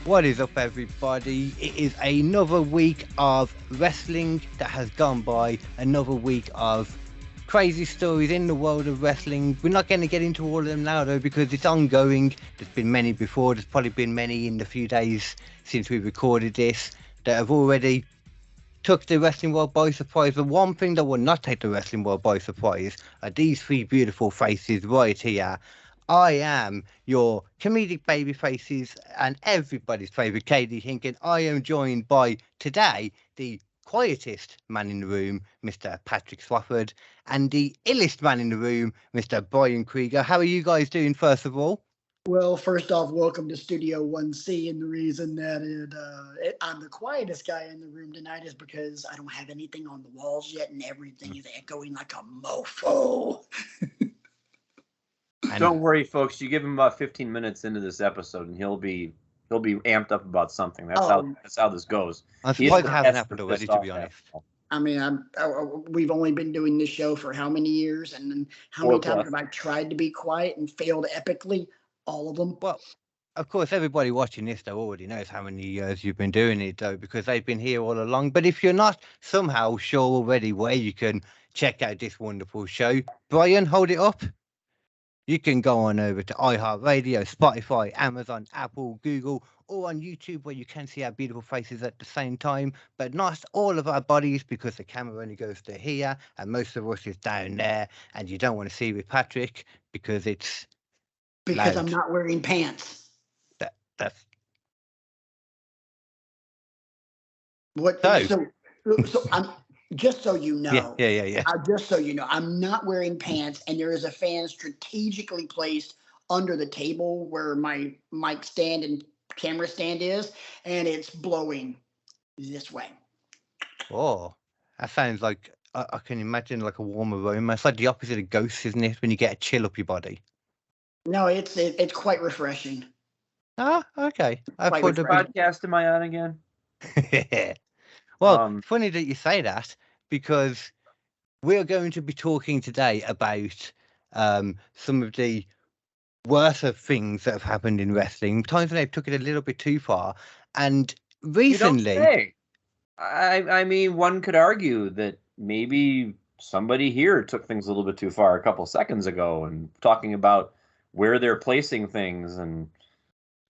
What is up, everybody? It is another week of wrestling that has gone by, another week of crazy stories in the world of wrestling. We're not going to get into all of them now, though, because it's ongoing. There's been many before. There's probably been many in the few days since we recorded this that have already took the wrestling world by surprise. The one thing that will not take the wrestling world by surprise are these three beautiful faces right here. I am your comedic baby faces and everybody's favourite Kd Hinken. I am joined by today the quietest man in the room, Mr. Patrick Swafford, and the illest man in the room, Mr. Brian Crego. How are you guys doing, first of all? Well, first off, welcome to Studio 1C, and the reason that I'm the quietest guy in the room tonight is because I don't have anything on the walls yet, and everything is echoing like a mofo. Don't worry, folks. You give him about 15 minutes into this episode, and he'll be amped up about something. That's how this goes. I'm surprised it hasn't happened already, to be honest. I mean, we've only been doing this show for how many years, and then how many times have I tried to be quiet and failed epically? All of them. Well, of course, everybody watching this, though, already knows how many years you've been doing it, though, because they've been here all along. But if you're not somehow sure already where you can check out this wonderful show, Brian, hold it up. You can go on over to iHeartRadio, Spotify, Amazon, Apple, Google, or on YouTube, where you can see our beautiful faces at the same time, but not all of our bodies, because the camera only goes to here, and most of us is down there, and you don't want to see with Patrick because it's because loud. I'm not wearing pants. That's what. So I'm just so you know. Yeah. Just so you know, I'm not wearing pants, and there is a fan strategically placed under the table where my mic stand and camera stand is, and it's blowing this way. Oh, that sounds like I can imagine like a warm aroma. It's like the opposite of ghosts, isn't it? When you get a chill up your body. No, it's quite refreshing. Ah, okay. What podcast am I on again? Well, funny that you say that, because we're going to be talking today about some of the worst of things that have happened in wrestling, times when they've took it a little bit too far. And recently, you don't say. I mean, one could argue that maybe somebody here took things a little bit too far a couple seconds ago, and talking about where they're placing things and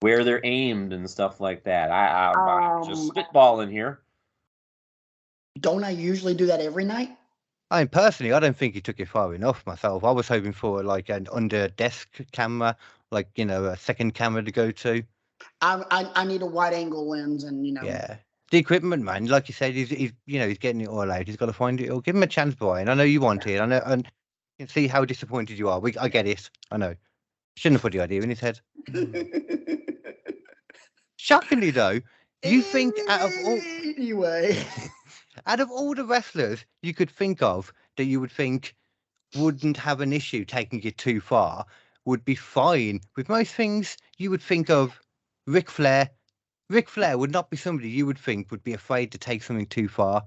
where they're aimed and stuff like that. I'm just spitballing here. Don't I usually do that every night? I mean, personally, I don't think he took it far enough myself. I was hoping for like an under desk camera, like, you know, a second camera to go to. I need a wide angle lens, and Yeah. The equipment, man, like you said, he's getting it all out. He's got to find it all. Give him a chance, Brian. I know you want it. I know, and you can see how disappointed you are. I get it. I know. Shouldn't have put the idea in his head. Shockingly, though, you think out of all the wrestlers you could think of that you would think wouldn't have an issue taking it too far, would be fine with most things, you would think of Ric Flair. Ric Flair would not be somebody you would think would be afraid to take something too far.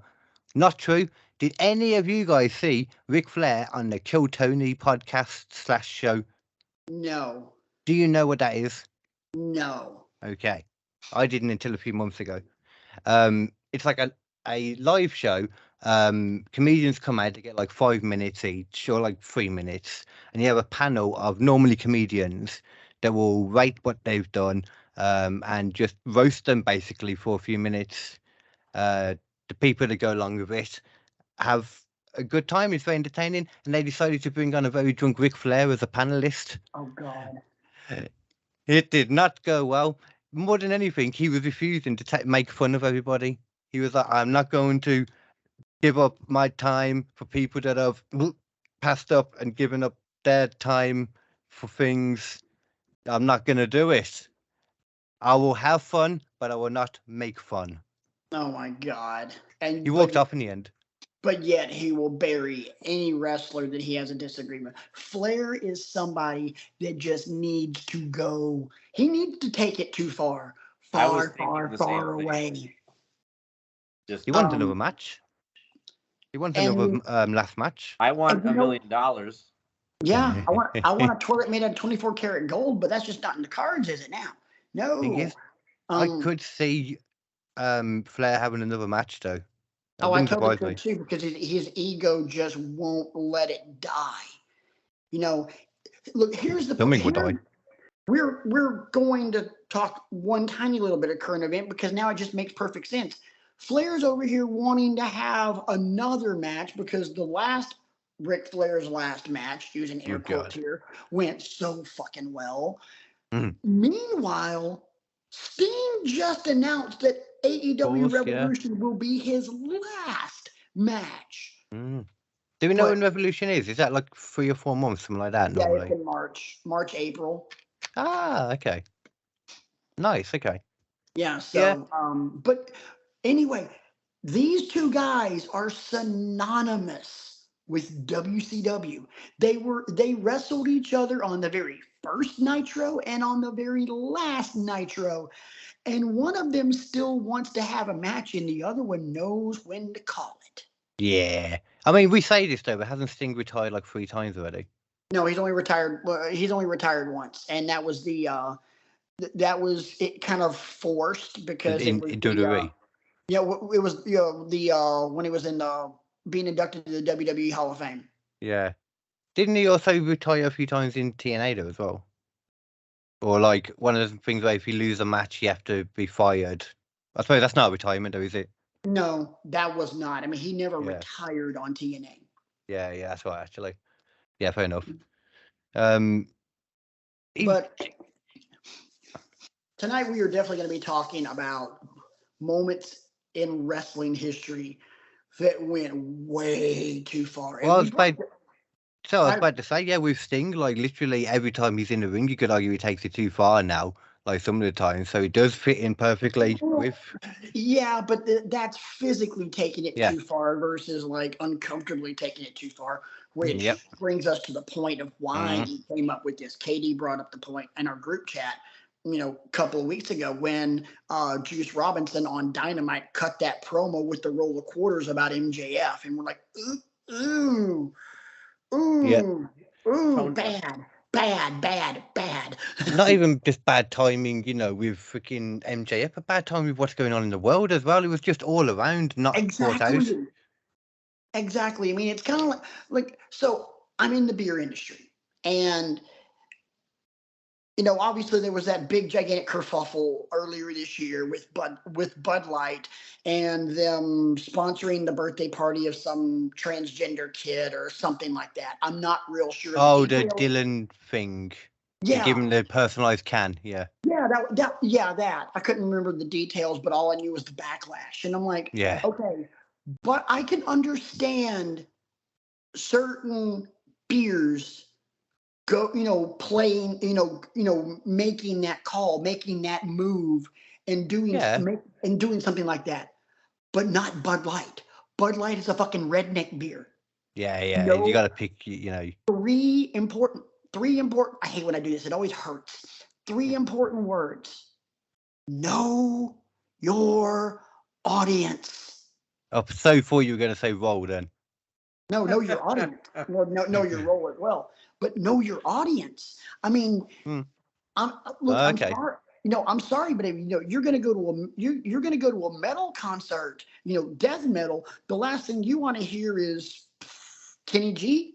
Not true. Did any of you guys see Ric Flair on the Kill Tony podcast / show? No. Do you know what that is? No. Okay. I didn't until a few months ago. It's like a live show. Comedians come out to get like 5 minutes each, or like 3 minutes, and you have a panel of normally comedians that will rate what they've done, and just roast them basically for a few minutes. The people that go along with it have a good time. It's very entertaining, and they decided to bring on a very drunk Ric Flair as a panelist. Oh God! It did not go well. More than anything, he was refusing to make fun of everybody. He was like, "I'm not going to give up my time for people that have passed up and given up their time for things. I'm not going to do it. I will have fun, but I will not make fun." Oh my God! And he walked off in the end. But yet he will bury any wrestler that he has a disagreement. Flair is somebody that just needs to go. He needs to take it too far. Far away. He wants another match. He wants another last match. I want $1 million. Yeah, I want a toilet made out of 24 karat gold, but that's just not in the cards, is it now? No. I could see Flair having another match though. I totally could too, because his ego just won't let it die. Look, here's the something would die. We're going to talk one tiny little bit of current event because now it just makes perfect sense. Flair's over here wanting to have another match because the last Ric Flair's last match, using air quotes here, went so fucking well. Meanwhile, Sting just announced that AEW Revolution will be his last match. Do we know when Revolution is? Is that like 3 or 4 months, something like that? Normally, it's in March, April. Ah, okay. Nice. Okay. Yeah. So, but anyway, these two guys are synonymous with WCW. They wrestled each other on the very first Nitro and on the very last Nitro. And one of them still wants to have a match and the other one knows when to call it. Yeah. I mean, we say this though, but hasn't Sting retired like 3 times already? No, he's only retired. He's only retired once. And that was that was it kind of forced because in WWE. Yeah, it was when he was in being inducted to the WWE Hall of Fame. Yeah, didn't he also retire a few times in TNA though as well? Or like one of the things where if you lose a match, you have to be fired. I suppose that's not a retirement, though, is it? No, that was not. I mean, he never retired on TNA. Yeah, that's right. Actually, yeah, fair enough. But tonight we are definitely going to be talking about moments in wrestling history that went way too far. Well, I was about to say, with Sting, like literally every time he's in the ring, you could argue he takes it too far now, like some of the time. So it does fit in perfectly with. Yeah, but that's physically taking it too far versus like uncomfortably taking it too far, which brings us to the point of why he came up with this. KD brought up the point in our group chat, a couple of weeks ago when Juice Robinson on Dynamite cut that promo with the roll of quarters about MJF, and we're like, ooh, bad. Not even just bad timing, with freaking MJF, but bad timing with what's going on in the world as well. It was just all around, not thought out. Exactly. I mean, it's kind of like so I'm in the beer industry, and obviously there was that big gigantic kerfuffle earlier this year with Bud Light and them sponsoring the birthday party of some transgender kid or something like that. I'm not real sure. The Dylan thing. Yeah. Give him the personalized can. Yeah. Yeah, that. I couldn't remember the details, but all I knew was the backlash. And I'm like, okay, but I can understand certain beers playing, making that call, making that move, and doing something like that, but not Bud Light. Bud Light is a fucking redneck beer. Yeah. You got to pick, Three important. I hate when I do this. It always hurts. 3 important words. Know your audience. Oh, so thought you were going to say roll then. No, know your audience. Well, know your role as well, but know your audience. I mean, I'm sorry. I'm sorry, but if, you're going to go to you're going to go to a metal concert, death metal. The last thing you want to hear is Kenny G.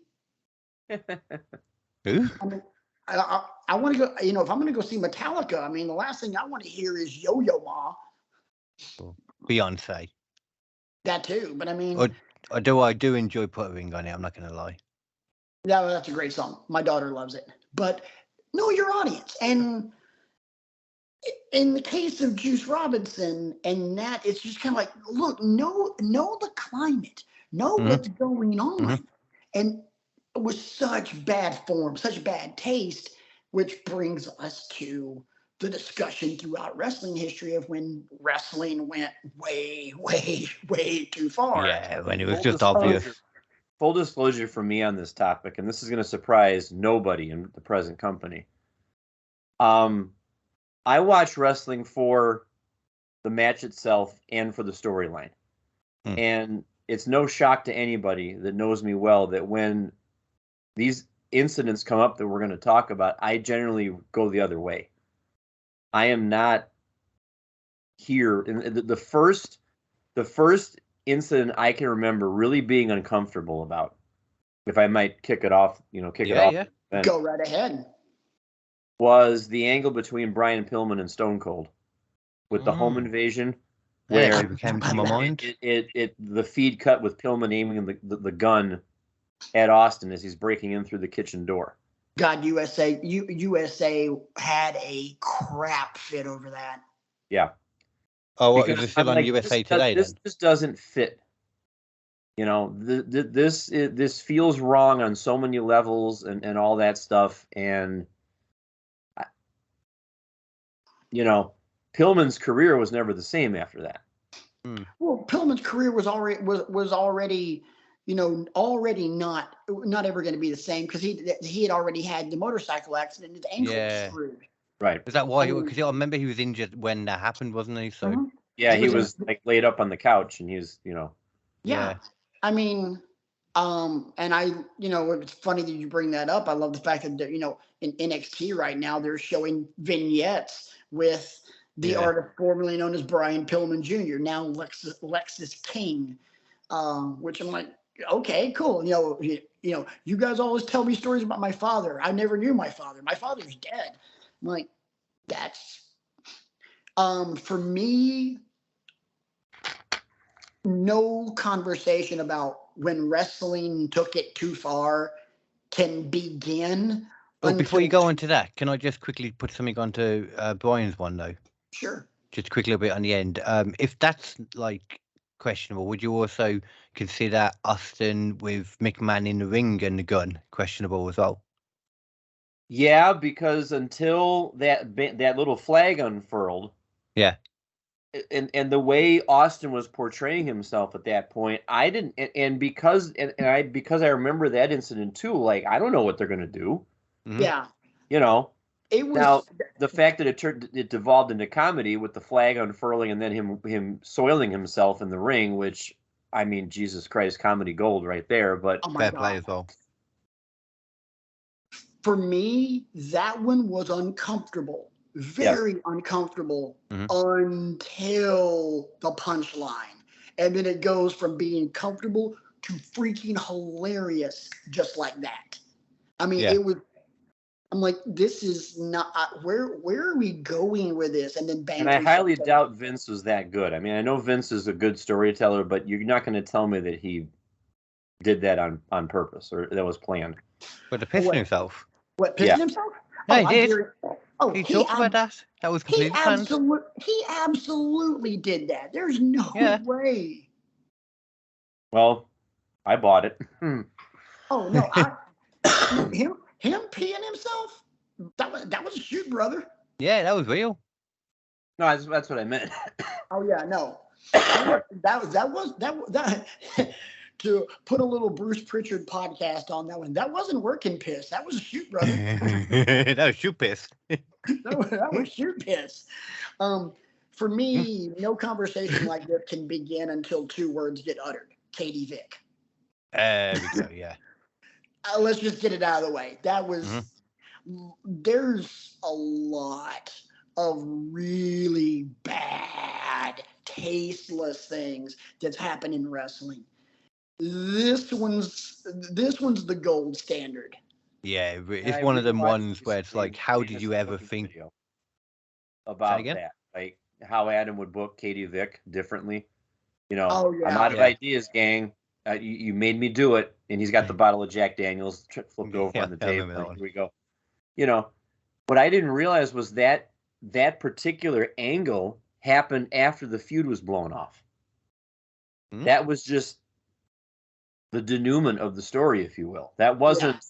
Who? I mean, I want to go. If I'm going to go see Metallica, I mean, the last thing I want to hear is Yo-Yo Ma. Beyonce. That too, but I mean. I do enjoy Put a Ring on It. I'm not going to lie. Yeah, that's a great song. My daughter loves it. But know your audience. And in the case of Juice Robinson and that, it's just kind of like, look, know the climate. Know what's going on. And it was such bad form, such bad taste, which brings us to the discussion throughout wrestling history of when wrestling went way, way, way too far. Yeah, when it was just obvious. Full disclosure for me on this topic, and this is going to surprise nobody in the present company. I watch wrestling for the match itself and for the storyline. And it's no shock to anybody that knows me well that when these incidents come up that we're going to talk about, I generally go the other way. I am not here. And the first incident I can remember really being uncomfortable about, if I might kick it off. Yeah. Go right ahead. Was the angle between Brian Pillman and Stone Cold with the home invasion, where it came to my mind. The feed cut with Pillman aiming the gun at Austin as he's breaking in through the kitchen door. God, USA had a crap fit over that. Yeah. Oh, what, is it still on USA Today then? This doesn't fit. This feels wrong on so many levels and all that stuff. And, Pillman's career was never the same after that. Well, Pillman's career was already not ever going to be the same, because he had already had the motorcycle accident and his ankle was screwed. Right. Is that why? Because I remember he was injured when that happened, wasn't he? So yeah, he was like laid up on the couch, and he was, Yeah. I mean, and it's funny that you bring that up. I love the fact that, in NXT right now, they're showing vignettes with the artist formerly known as Brian Pillman Jr., now Lexus King, which I'm like, okay, cool. You guys always tell me stories about my father. I never knew my father. My father's dead. I'm like, that's, for me, no conversation about when wrestling took it too far can begin. Well, before you go into that, can I just quickly put something onto Brian's one, though? Sure. Just quickly a bit on the end. If that's like questionable, would you also consider Austin with McMahon in the ring and the gun questionable as well? Yeah, because until that little flag unfurled, and the way Austin was portraying himself at that point, I didn't, and because I remember that incident too. Like, I don't know what they're gonna do. Yeah, it was now the fact that it devolved into comedy with the flag unfurling and then him soiling himself in the ring, which, I mean, Jesus Christ, comedy gold right there. But fair play as well. For me, that one was uncomfortable. Very uncomfortable until the punchline. And then it goes from being comfortable to freaking hilarious just like that. I mean, it was, I'm like, this is not, where are we going with this? And then bang. And I highly doubt Vince was that good. I mean, I know Vince is a good storyteller, but you're not going to tell me that he did that on purpose or that was planned. But to piss himself. What, pissing himself? Yeah, he did. He talked about that. That was completely planned. He absolutely did that. There's no way. Well, I bought it. Oh no, him peeing himself? That was a shoot, brother. Yeah, that was real. No, that's what I meant. Oh yeah, no. that was to put a little Bruce Pritchard podcast on that one. That wasn't working piss. That was a shoot, brother. That was shoot piss. that was shoot piss. For me, no conversation like this can begin until two words get uttered. Kd Vick. Yeah. Let's just get it out of the way. That was. There's a lot of really bad, tasteless things that's happened in wrestling. This one's the gold standard. Yeah, it's one of them ones where it's like, how did you ever think about that? Like how Adam would book Kd Vick differently. I'm out of ideas, gang. You made me do it, and he's got the bottle of Jack Daniels flipped over on the table. Here we go. What I didn't realize was that particular angle happened after the feud was blown off. That was just the denouement of the story, if you will. That wasn't,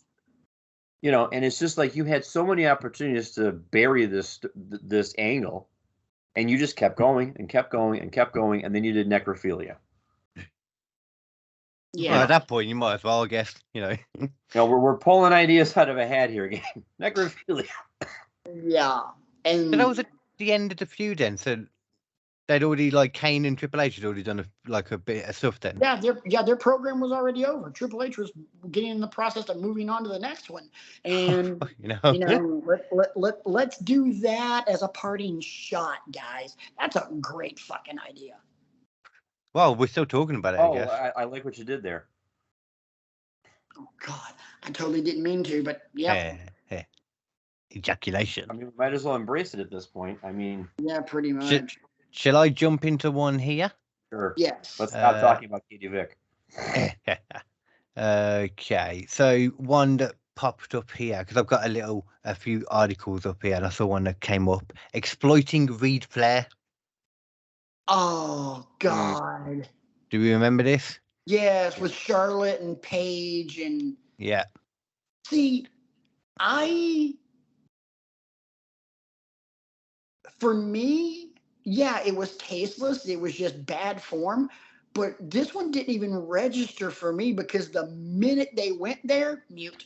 and it's just like you had so many opportunities to bury this angle, and you just kept going and kept going and kept going, and then you did necrophilia. Yeah. Well, at that point, you might as well, I guess, we're pulling ideas out of a hat here again. Necrophilia. Yeah. And so that was at the end of the feud then. So They'd already, like, Kane and Triple H had already done a bit of stuff then. Yeah, their program was already over. Triple H was getting in the process of moving on to the next one, and let's do that as a parting shot, guys. That's a great fucking idea. Well, we're still talking about it. I guess. I like what you did there. Oh God, I totally didn't mean to, but yeah. Ejaculation. I mean, we might as well embrace it at this point. I mean, yeah, pretty much. Shall I jump into one here? Sure. Yes. Let's stop talking about Kd Vic. Okay, so one that popped up here, because I've got a few articles up here, and I saw one that came up, exploiting Reed Flair. Oh God. Do we remember this? Yes, with Charlotte and Paige and yeah. See, for me, yeah, it was tasteless. It was just bad form. But this one didn't even register for me because the minute they went there, mute.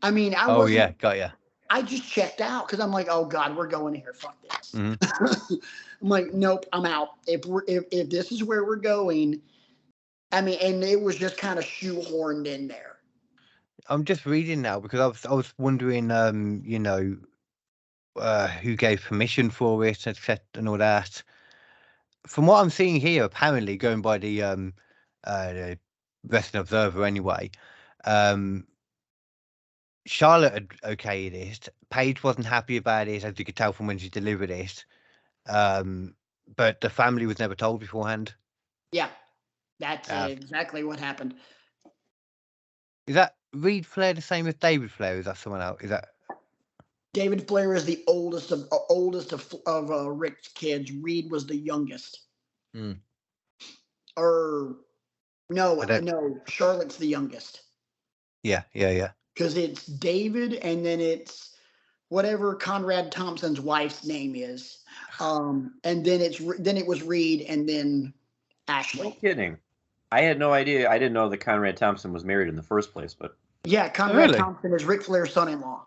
I mean, got ya. I just checked out because I'm like, oh God, we're going here. Fuck this. Mm-hmm. I'm like, nope, I'm out. If this is where we're going, I mean, and it was just kind of shoehorned in there. I'm just reading now because I was wondering, who gave permission for it, etc., and all that. From what I'm seeing here, apparently going by the Wrestling Observer anyway, Charlotte had okayed it. Paige wasn't happy about it, as you could tell from when she delivered it. But the family was never told beforehand. Yeah, that's exactly what happened. Is that Reed Flair the same as David Flair? Is that someone else? Is that David Flair is the oldest of Rick's kids. Reed was the youngest. Or no, Charlotte's the youngest. Yeah. Because it's David, and then it's whatever Conrad Thompson's wife's name is, and then it was Reed, and then Ashley. No kidding. I had no idea. I didn't know that Conrad Thompson was married in the first place, but yeah, Conrad Thompson is Ric Flair's son-in-law.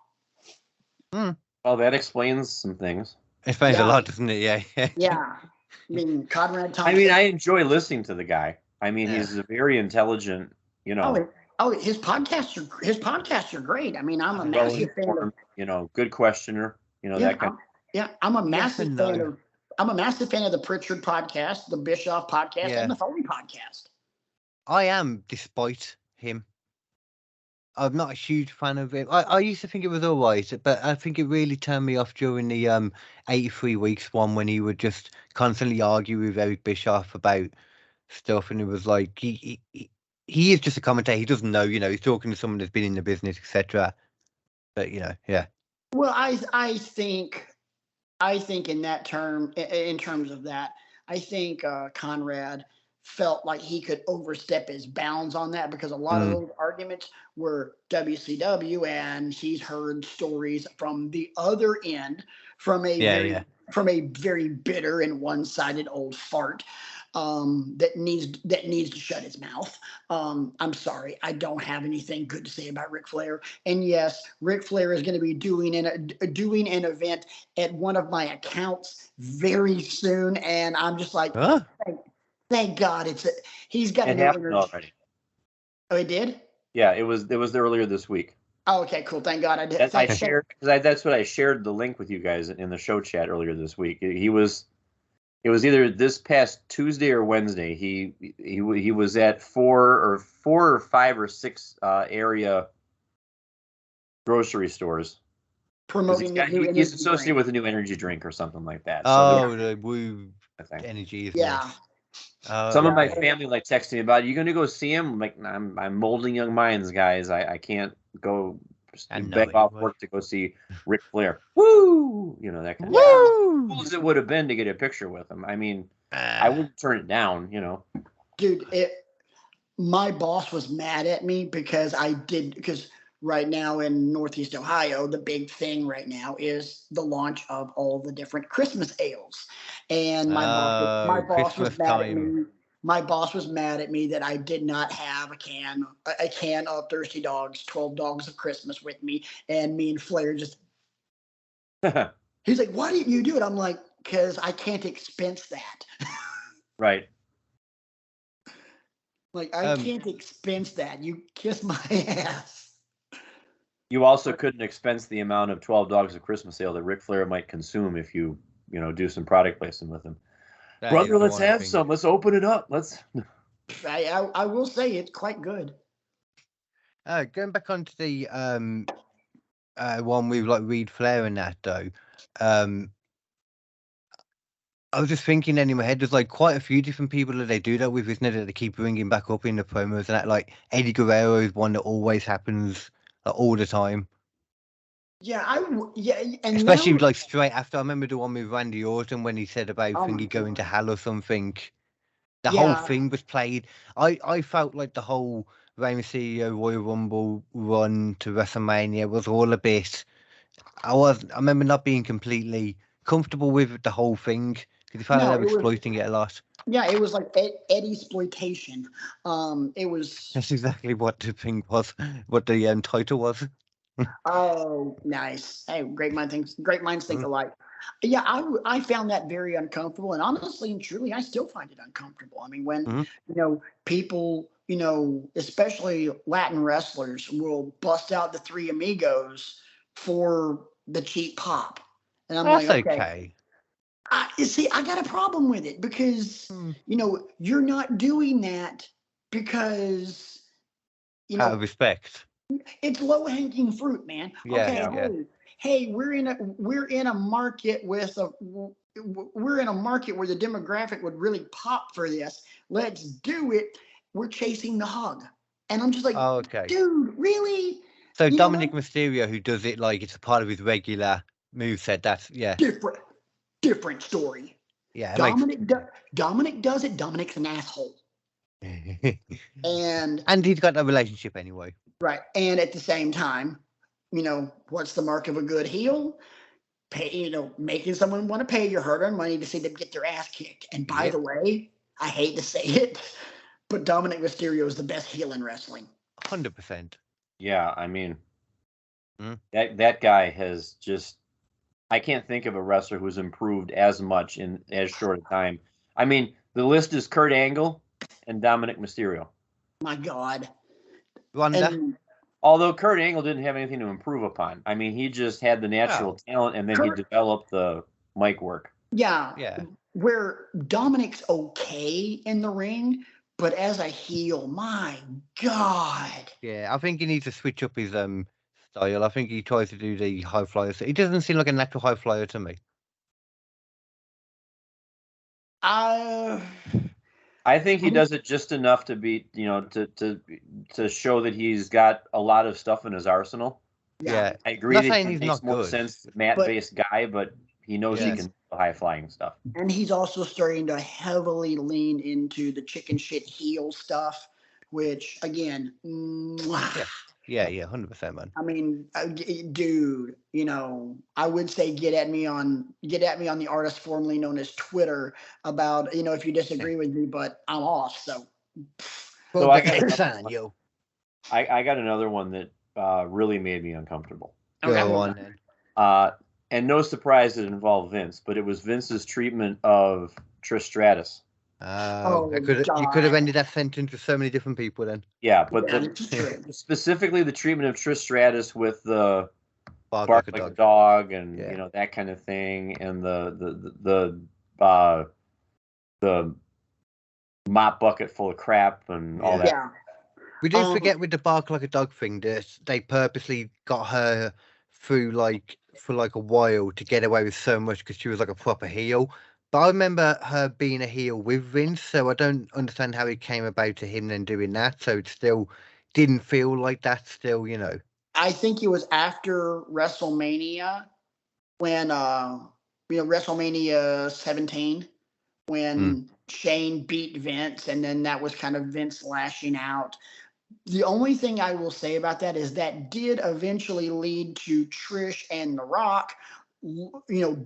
Well, that explains some things. Explains a lot, doesn't it? Yeah. Yeah. I mean, Conrad Thompson. I mean, I enjoy listening to the guy. I mean, he's a very intelligent, his podcasts are great. I mean, I'm a massive fan of, good questioner, that kind I'm a massive fan of I'm a massive fan of the Pritchard podcast, the Bischoff podcast, and the Foley podcast. I am, despite him. I'm not a huge fan of it. I used to think it was all right, but I think it really turned me off during the 83 weeks one, when he would just constantly argue with Eric Bischoff about stuff, and it was like he is just a commentator. He doesn't know, he's talking to someone that's been in the business, etc. But yeah. Well, I think in terms of that, I think Conrad felt like he could overstep his bounds on that, because a lot of those arguments were WCW, and he's heard stories from the other end, from a very bitter and one-sided old fart that needs to shut his mouth. I'm sorry, I don't have anything good to say about Ric Flair. And yes, Ric Flair is going to be doing an event at one of my accounts very soon, and I'm just like, thank God he's got it happened already. Oh, it did? Yeah, it was earlier this week. Oh, okay, cool. Thank God I did. That's what I shared the link with you guys in the show chat earlier this week. It was either this past Tuesday or Wednesday. He was at four or five or six area grocery stores promoting he's associated with a new energy drink or something like that. The Woo energy. Yeah. Some of my family texted me about it. You going to go see him? I'm like, I'm molding young minds, guys. I can't go beg off work to go see Ric Flair. Woo! That kind of woo. Cool as it would have been to get a picture with him. I mean, I wouldn't turn it down. Dude, my boss was mad at me because right now in Northeast Ohio, the big thing right now is the launch of all the different Christmas ales. And my boss was mad at me. My boss was mad at me that I did not have a can of Thirsty Dogs, 12 Dogs of Christmas with me. And me and Flair just, he's like, why didn't you do it? I'm like, because I can't expense that. Right. Like, I can't expense that. You kiss my ass. You also couldn't expense the amount of 12 Dogs of Christmas ale that Ric Flair might consume if you do some product placement with him. Brother, let's have some. Let's open it up. I will say it's quite good. Going back onto the one with like Reed Flair and that though, I was just thinking then in my head, there's like quite a few different people that they do that with, isn't it? That they keep bringing back up in the promos and that. Like Eddie Guerrero is one that always happens all the time. Yeah, and especially like straight after. I remember the one with Randy Orton when he said about thingy going to hell or something. The whole thing was played. I felt like the whole Rey Mysterio Royal Rumble run to WrestleMania was all a bit. I remember not being completely comfortable with the whole thing because I found they were exploiting it a lot. Yeah, it was like Eddie exploitation. It was. That's exactly what the thing was. What the title was. Oh, nice! Hey, great minds think alike. Yeah, I found that very uncomfortable, and honestly and truly, I still find it uncomfortable. I mean, when people, especially Latin wrestlers, will bust out the Three Amigos for the cheap pop, and I'm That's like, okay. You see, I got a problem with it because you're not doing that because out of respect. It's low hanging fruit, man. Yeah. Hey, we're in a market where the demographic would really pop for this. Let's do it. We're chasing the hug, and I'm just like, dude, really? So Dominic Mysterio, who does it like it's a part of his regular moveset, that's different story. Yeah, Dominic does it. Dominic's an asshole. and he's got a relationship anyway. Right. And at the same time, what's the mark of a good heel? Making someone want to pay your hard-earned money to see them get their ass kicked. And by the way, I hate to say it, but Dominic Mysterio is the best heel in wrestling. 100%. Yeah, I mean, that guy has just. I can't think of a wrestler who's improved as much in as short a time. I mean, the list is Kurt Angle and Dominic Mysterio. My God. Although Kurt Angle didn't have anything to improve upon. I mean, he just had the natural talent, and then he developed the mic work. Yeah. Where Dominic's okay in the ring, but as a heel, my God. Yeah, I think he needs to switch up his style. I think he tries to do the high flyer. He doesn't seem like a natural high flyer to me. I think he does it just enough to be, to show that he's got a lot of stuff in his arsenal. Yeah, I agree that he makes more sense, mat-based guy, but he knows he can do high-flying stuff. And he's also starting to heavily lean into the chicken shit heel stuff, which again, Yeah, 100%, man. I mean, dude, I would say get at me on the artist formerly known as Twitter about, if you disagree with me, but I'm off. So I got another one that really made me uncomfortable. Go on then. And no surprise it involved Vince, but it was Vince's treatment of Trish Stratus. You could have ended that sentence with so many different people then. Yeah, but specifically the treatment of Trish Stratus with the bark like a dog and that kind of thing, and the mop bucket full of crap and all that. Yeah. We didn't forget with the bark like a dog thing that they purposely got her through for a while to get away with so much because she was like a proper heel. But I remember her being a heel with Vince, so I don't understand how it came about to him then doing that. So it still didn't feel like that still, I think it was after WrestleMania when, WrestleMania 17, when Shane beat Vince, and then that was kind of Vince lashing out. The only thing I will say about that is that did eventually lead to Trish and The Rock,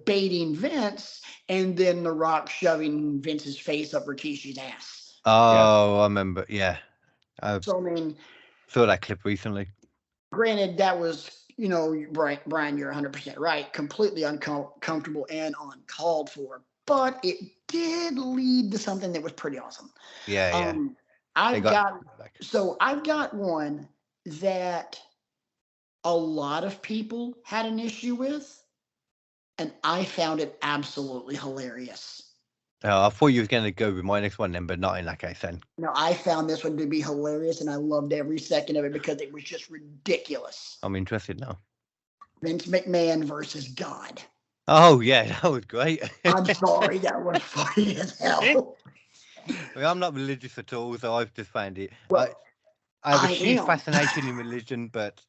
baiting Vince, and then The Rock shoving Vince's face up Rikishi's ass. Oh, I remember. Yeah. So, I mean, saw that clip recently. Granted, that was, you know, Brian, you're 100% right. Completely uncomfortable and uncalled for. But it did lead to something that was pretty awesome. Yeah. I've got one that a lot of people had an issue with, and I found it absolutely hilarious. Oh, I thought you were going to go with my next one then, but not in that case then. No, I found this one to be hilarious, and I loved every second of it because it was just ridiculous. I'm interested now. Vince McMahon versus God. Oh, yeah, that was great. I'm sorry, that was funny as hell. Well, I'm not religious at all, so I've just found it. Well, I have a huge fascination in religion, but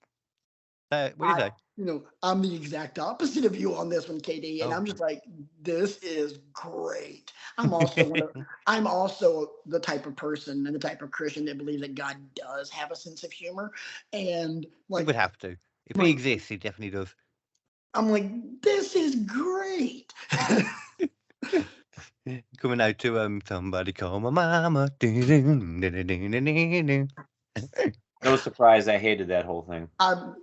what do you say? You know, I'm the exact opposite of you on this one, KD, and I'm just like, this is great. I'm also the type of person and the type of Christian that believes that God does have a sense of humor, and like he would have to. If he exists, he definitely does. I'm like, this is great. Coming out to somebody call my mama. No surprise, I hated that whole thing.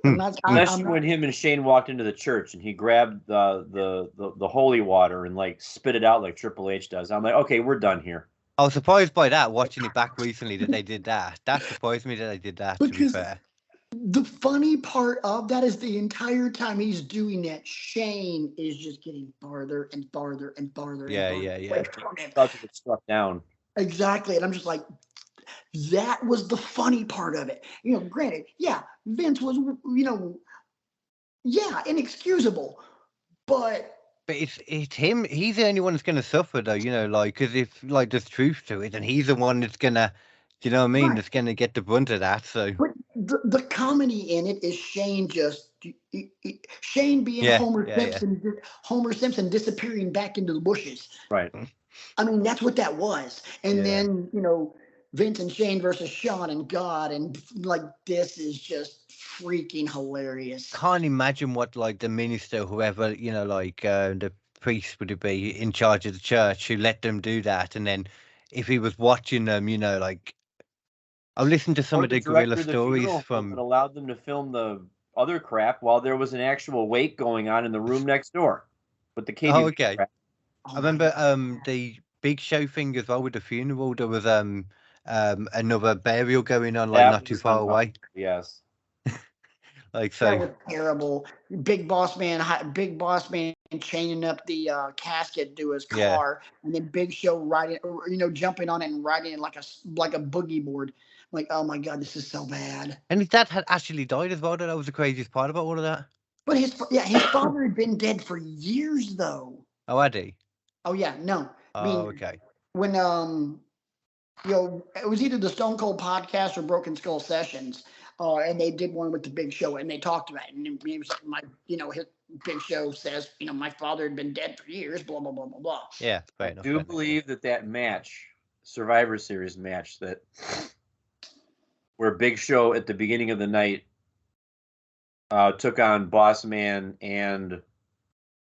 Especially when him and Shane walked into the church and he grabbed the holy water and like spit it out like Triple H does. I'm like, okay, we're done here. I was surprised by that, watching it back recently, that they did that. That surprised me that they did that, to be fair. The funny part of that is the entire time he's doing that, Shane is just getting farther and farther and farther. Yeah. About to get struck down. Exactly. And I'm just like, that was the funny part of it. You know, granted, yeah, Vince was, you know, inexcusable, but it's him. He's the only one that's going to suffer, though. You know, like, because if like there's truth to it, and he's the one that's gonna, do you know what I mean? Right. That's gonna get the brunt of that. So, but the comedy in it is Shane being Homer Simpson disappearing back into the bushes. Right. I mean, that's what that was. And then, you know, Vince and Shane versus Shawn and God, and like, this is just freaking hilarious. Can't imagine what like the minister, whoever, you know, like the priest would be in charge of the church who let them do that, and then if he was watching them, you know, like I've listened to some of the guerrilla stories from that allowed them to film the other crap while there was an actual wake going on in the room next door. But the Kd. Oh, okay. I remember the Big Show thing as well with the funeral. There was another burial going on, like not too far away. Yes. Like so. That was terrible. Big Boss Man chaining up the casket to his car, and then Big Show riding, you know, jumping on it and riding it like a boogie board. Like, oh my God, this is so bad. And his dad had actually died as well. That was the craziest part about all of that. But his father had been dead for years, though. Oh, had he? Oh yeah, no. I mean, okay. When you know, it was either the Stone Cold podcast or Broken Skull Sessions, and they did one with the Big Show, and they talked about it. And it was his Big Show says, you know, my father had been dead for years, blah blah blah blah blah. Yeah, fair enough. I do believe that match, Survivor Series match, where Big Show at the beginning of the night took on Boss Man and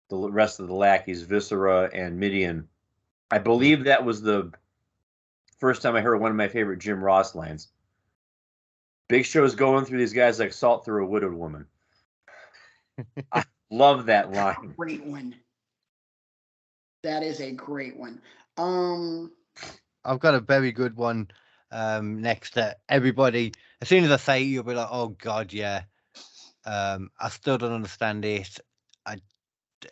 the rest of the lackeys, Viscera and Midian. I believe that was the first time I heard one of my favorite Jim Ross lines. Big Show's going through these guys like salt through a widowed woman. I love that line. Great one. That is a great one. I've got a very good one next that everybody, as soon as I say it, you'll be like, oh God, yeah. I still don't understand it.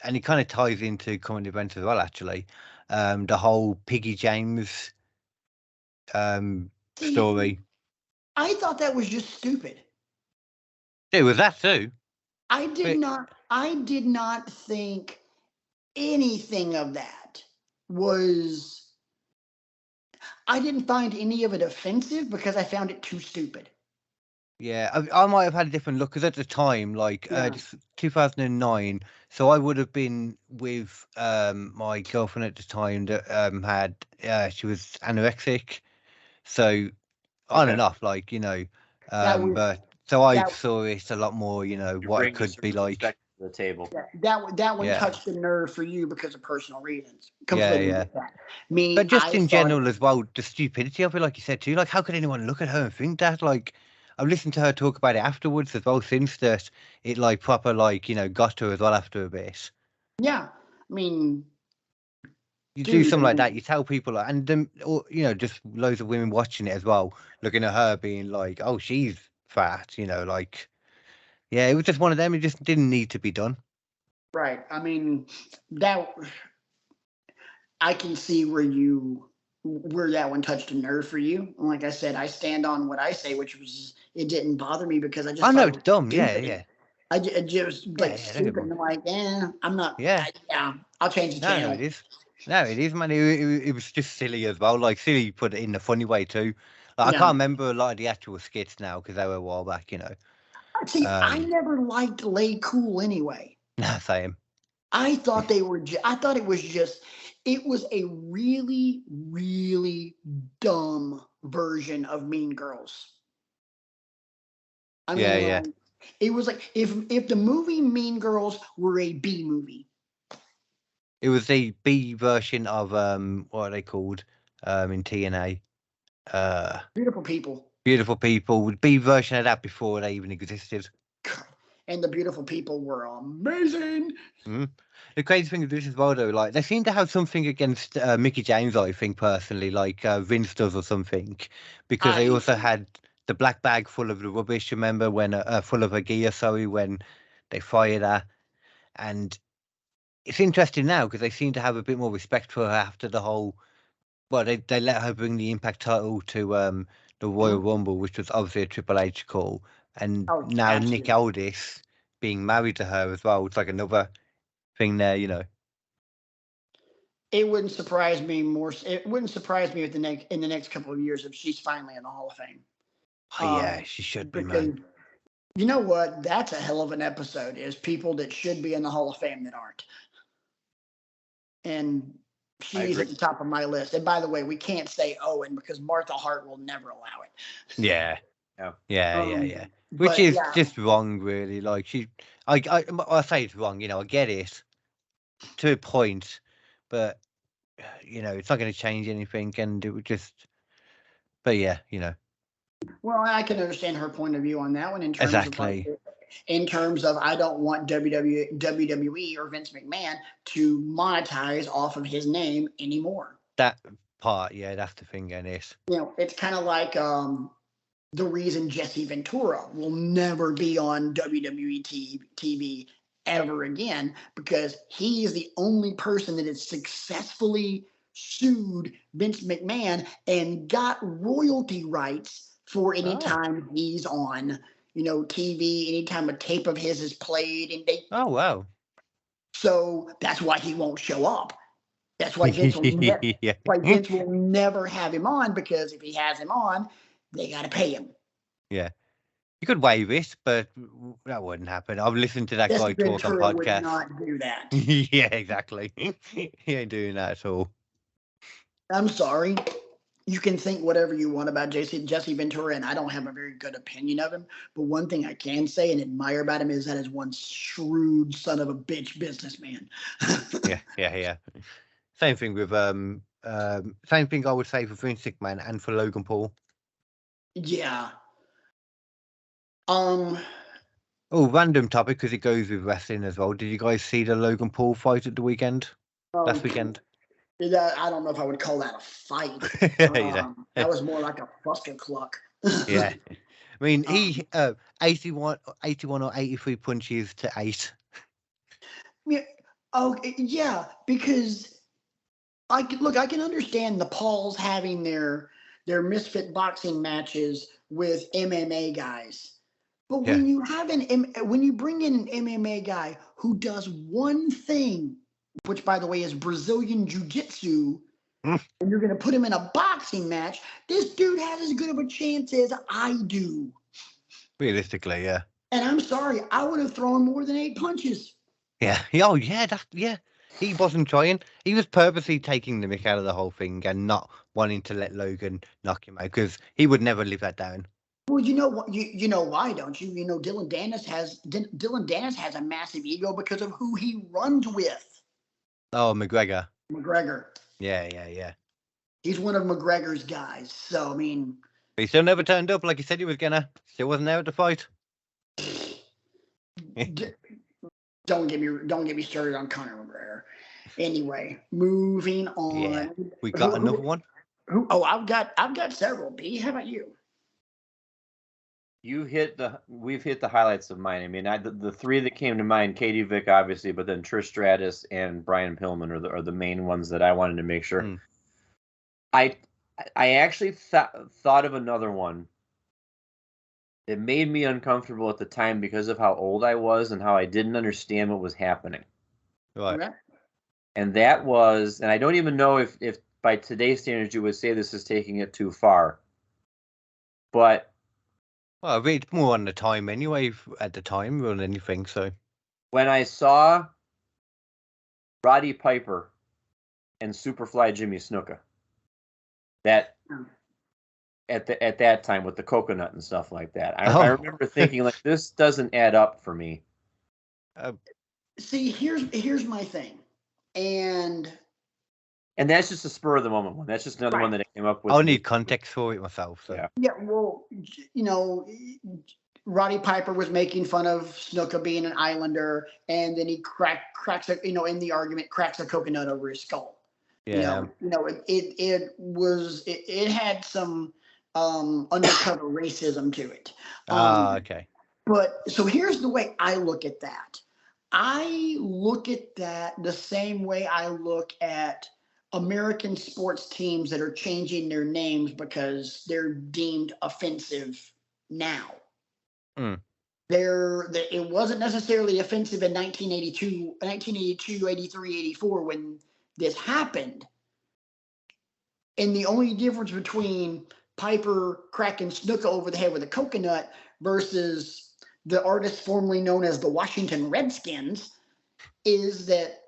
And it kind of ties into current events as well, actually. The whole Piggy James story. I thought that was just stupid. It was that too. I did not think anything of that was. I didn't find any of it offensive because I found it too stupid. Yeah, I might have had a different look because at the time, like 2009, so I would have been with my girlfriend at the time that she was anorexic, so on and off, like, you know, but so I saw it a lot more, you know, what it could be like. The table. That one touched the nerve for you because of personal reasons. Yeah. But just in general as well, the stupidity of it, like you said too, like how could anyone look at her and think that? Like, I've listened to her talk about it afterwards as well. Since that, it like proper like got to her as well after a bit. Yeah, I mean, You do dude, something like that, you tell people, and then, or, just loads of women watching it as well, looking at her, being like, "Oh, she's fat," like, yeah, it was just one of them. It just didn't need to be done. Right. I mean, that I can see where that one touched a nerve for you. And like I said, I stand on what I say, which was it didn't bother me because I just I thought know it it's was dumb. Yeah, stupid. yeah, I just yeah, like yeah. Don't get stupid. me wrong. And I'm like, I'm not. Yeah, I'll change the no, channel. it is. No, it is, man. It was just silly as well. Like silly, put it in a funny way too. Like, I Yeah. can't remember a lot of the actual skits now because they were a while back. See, I never liked Lay Cool anyway. Same. I thought they were. I thought it was just. It was a really, really dumb version of Mean Girls. I mean, Yeah. it was like if the movie Mean Girls were a B movie. It was the B version of what are they called in TNA? Beautiful People. Beautiful People. B version of that before they even existed. And the Beautiful People were amazing. Mm-hmm. The crazy thing is this as well, though, like they seem to have something against Mickey James. I think personally, like Vince does or something, because they also had the black bag full of the rubbish. Remember when full of her gear? Sorry, when they fired her, and it's interesting now because they seem to have a bit more respect for her after the whole. Well, they let her bring the Impact title to the Royal Rumble, which was obviously a Triple H call, and now absolutely. Nick Aldis being married to her as well. It's like another thing there, It wouldn't surprise me more. It wouldn't surprise me in the next couple of years if she's finally in the Hall of Fame. Oh, yeah, she should be, man. You know what? That's a hell of an episode. Is people that should be in the Hall of Fame that aren't. And she's at the top of my list. And by the way, we can't say Owen because Martha Hart will never allow it. Yeah. Which is just wrong, really. Like I say it's wrong. I get it to a point, but it's not going to change anything, and it would just. But yeah, Well, I can understand her point of view on that one in terms exactly. of I don't want WWE or Vince McMahon to monetize off of his name anymore. That part, yeah, that's the thing, and it's it's kind of like the reason Jesse Ventura will never be on WWE TV ever again because he is the only person that has successfully sued Vince McMahon and got royalty rights for any time he's on, TV, anytime a tape of his is played. And wow. So that's why he won't show up. That's why Vince will never have him on, because if he has him on, they got to pay him. Yeah. You could waive it, but that wouldn't happen. I've listened to that guy talk on podcasts. Would not do that. Yeah, exactly. He ain't doing that at all. I'm sorry. You can think whatever you want about Jesse Ventura, and I don't have a very good opinion of him. But one thing I can say and admire about him is that he's one shrewd son of a bitch businessman. Yeah. Same thing with same thing I would say for Vince McMahon and for Logan Paul. Yeah. Oh, random topic because it goes with wrestling as well. Did you guys see the Logan Paul fight at the weekend? Last weekend? I don't know if I would call that a fight. That was more like a cluck. Yeah. I mean, he 81 or 83 punches to 8. Yeah, because I can understand the Pauls having their misfit boxing matches with MMA guys. But when you have when you bring in an MMA guy who does one thing, which by the way is Brazilian Jiu-Jitsu, and you're going to put him in a boxing match, this dude has as good of a chance as I do. Realistically, yeah. And I'm sorry, I would have thrown more than 8 punches. Yeah. Oh, yeah. He wasn't trying. He was purposely taking the mick out of the whole thing and not wanting to let Logan knock him out because he would never live that down. Well, you know what? You know why, don't you? Dylan Dennis has a massive ego because of who he runs with. Oh, McGregor. McGregor. Yeah. He's one of McGregor's guys. So I mean, He still never turned up like he said he was gonna. Still wasn't there at the fight. Don't get me started on Conor McGregor. Anyway, moving on. Yeah, we got another one. Oh, I've got several. B, how about you? We've hit the highlights of mine. I mean, the three that came to mind: Katie Vick, obviously, but then Trish Stratus and Brian Pillman are the main ones that I wanted to make sure. I actually thought of another one. It made me uncomfortable at the time because of how old I was and how I didn't understand what was happening. Right. Okay. And that was, and I don't even know if by today's standards you would say this is taking it too far. But well, I mean, it's more on the time anyway. At the time, more than anything. So when I saw Roddy Piper and Superfly Jimmy Snuka, that at that time with the coconut and stuff like that, I remember thinking like, this doesn't add up for me. See, here's my thing, and that's just a spur of the moment one. That's just another one that I came up with. I'll need context for it myself. So. Yeah. Well, Roddy Piper was making fun of Snuka being an Islander, and then he cracks a, in the argument, cracks a coconut over his skull. Yeah. It had some undercover racism to it. Okay. But so here's the way I look at that. I look at that the same way I look at American sports teams that are changing their names because they're deemed offensive now. It wasn't necessarily offensive in 1982, 83, 84 when this happened. And the only difference between Piper cracking Snuka over the head with a coconut versus the artist formerly known as the Washington Redskins is that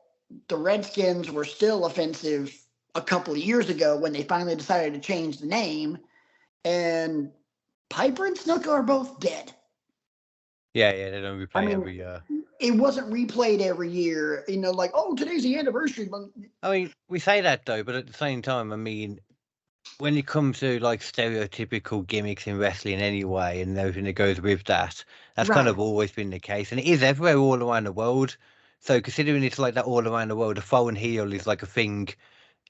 the Redskins were still offensive a couple of years ago when they finally decided to change the name, and Piper and Snuka are both dead. Yeah, they don't replay every year. It wasn't replayed every year, like, oh, today's the anniversary. I mean, we say that though, but at the same time, I mean, when it comes to like stereotypical gimmicks in wrestling anyway, and everything that goes with that, that's kind of always been the case, and it is everywhere all around the world. So considering it's like that all around the world, a foe and heel is like a thing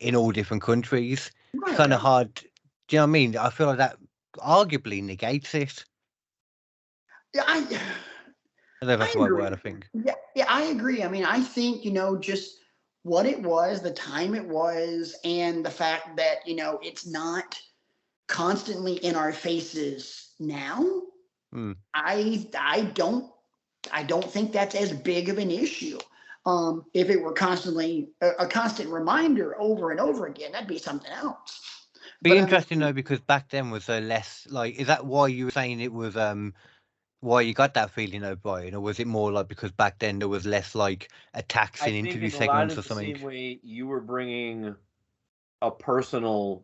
in all different countries. Right. It's kind of hard. Do you know what I mean? I feel like that arguably negates it. Yeah, I don't know if that's the right word, I think. Yeah, I agree. I mean, I think, just what it was, the time it was, and the fact that, it's not constantly in our faces now. I don't think that's as big of an issue. If it were constantly a constant reminder over and over again, that'd be something else. Be interesting though, because back then was less like, is that why you were saying it was why you got that feeling, O'Brien, or was it more like because back then there was less like attacks in interview segments or something? The same way you were bringing a personal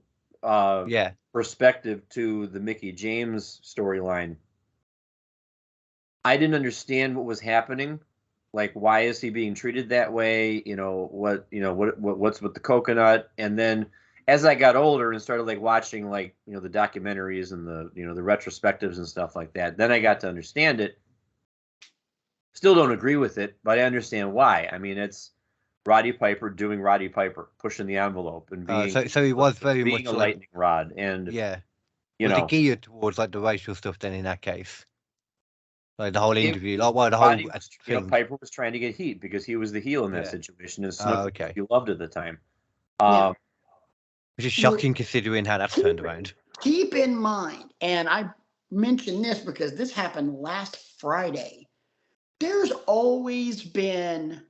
perspective to the Mickie James storyline. I didn't understand what was happening. Like, why is he being treated that way? What's with the coconut? And then as I got older and started like watching like, the documentaries and the retrospectives and stuff like that, then I got to understand it. Still don't agree with it, but I understand why. I mean, it's Roddy Piper doing Roddy Piper, pushing the envelope and being so he was very much a lightning rod, and was it geared towards like the racial stuff then in that case? Like the whole interview, the whole thing. Piper was trying to get heat because he was the heel in that situation, and Snuka he loved at the time. Which is shocking considering how that's turned around. Keep in mind, and I mentioned this because this happened last Friday. There's always been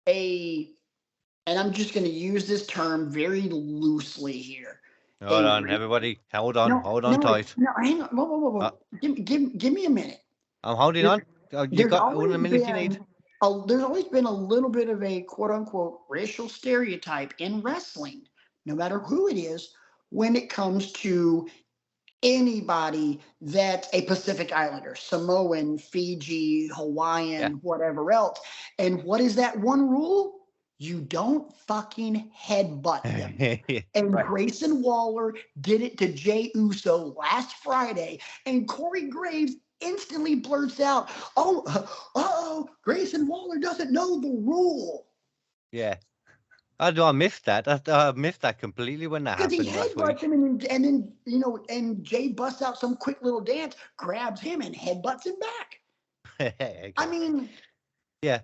and I'm just going to use this term very loosely here. Hold on, everybody. Hold on tight. No, hang on. Whoa. Give me a minute. I'm holding on. You got all the minutes you need. There's always been a little bit of a quote-unquote racial stereotype in wrestling, no matter who it is, when it comes to anybody that's a Pacific Islander, Samoan, Fiji, Hawaiian, whatever else. And what is that one rule? you don't fucking headbutt them. And Right. Grayson Waller did it to Jey Uso last Friday, and Corey Graves instantly blurts out, "Oh, Grayson Waller doesn't know the rule." Yeah. I missed that. I missed that completely when that Because he happened last headbutts week. him, and then and Jay busts out some quick little dance, grabs him, and headbutts him back. Okay. I mean, yeah,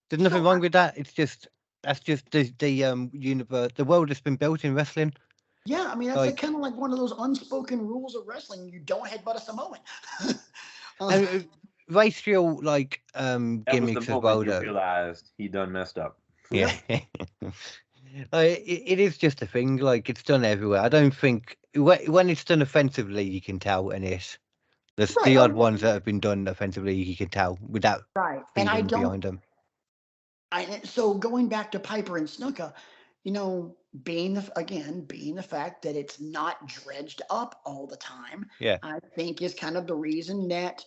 there's nothing wrong with that. It's just that's just the universe, the world that's been built in wrestling. yeah, I mean that's like, kind of like one of those unspoken rules of wrestling. You don't headbutt a Samoan. And racial like That gimmicks was the as well, moment you though. realized he done messed up. Yeah. It is just a thing. Like it's done everywhere. I don't think when it's done offensively, you can tell. And there's Right, the odd ones that have been done offensively, you can tell without right, and I feeling don't. behind them. So going back to Piper and Snuka, being the fact that it's not dredged up all the time, Yeah. I think is kind of the reason that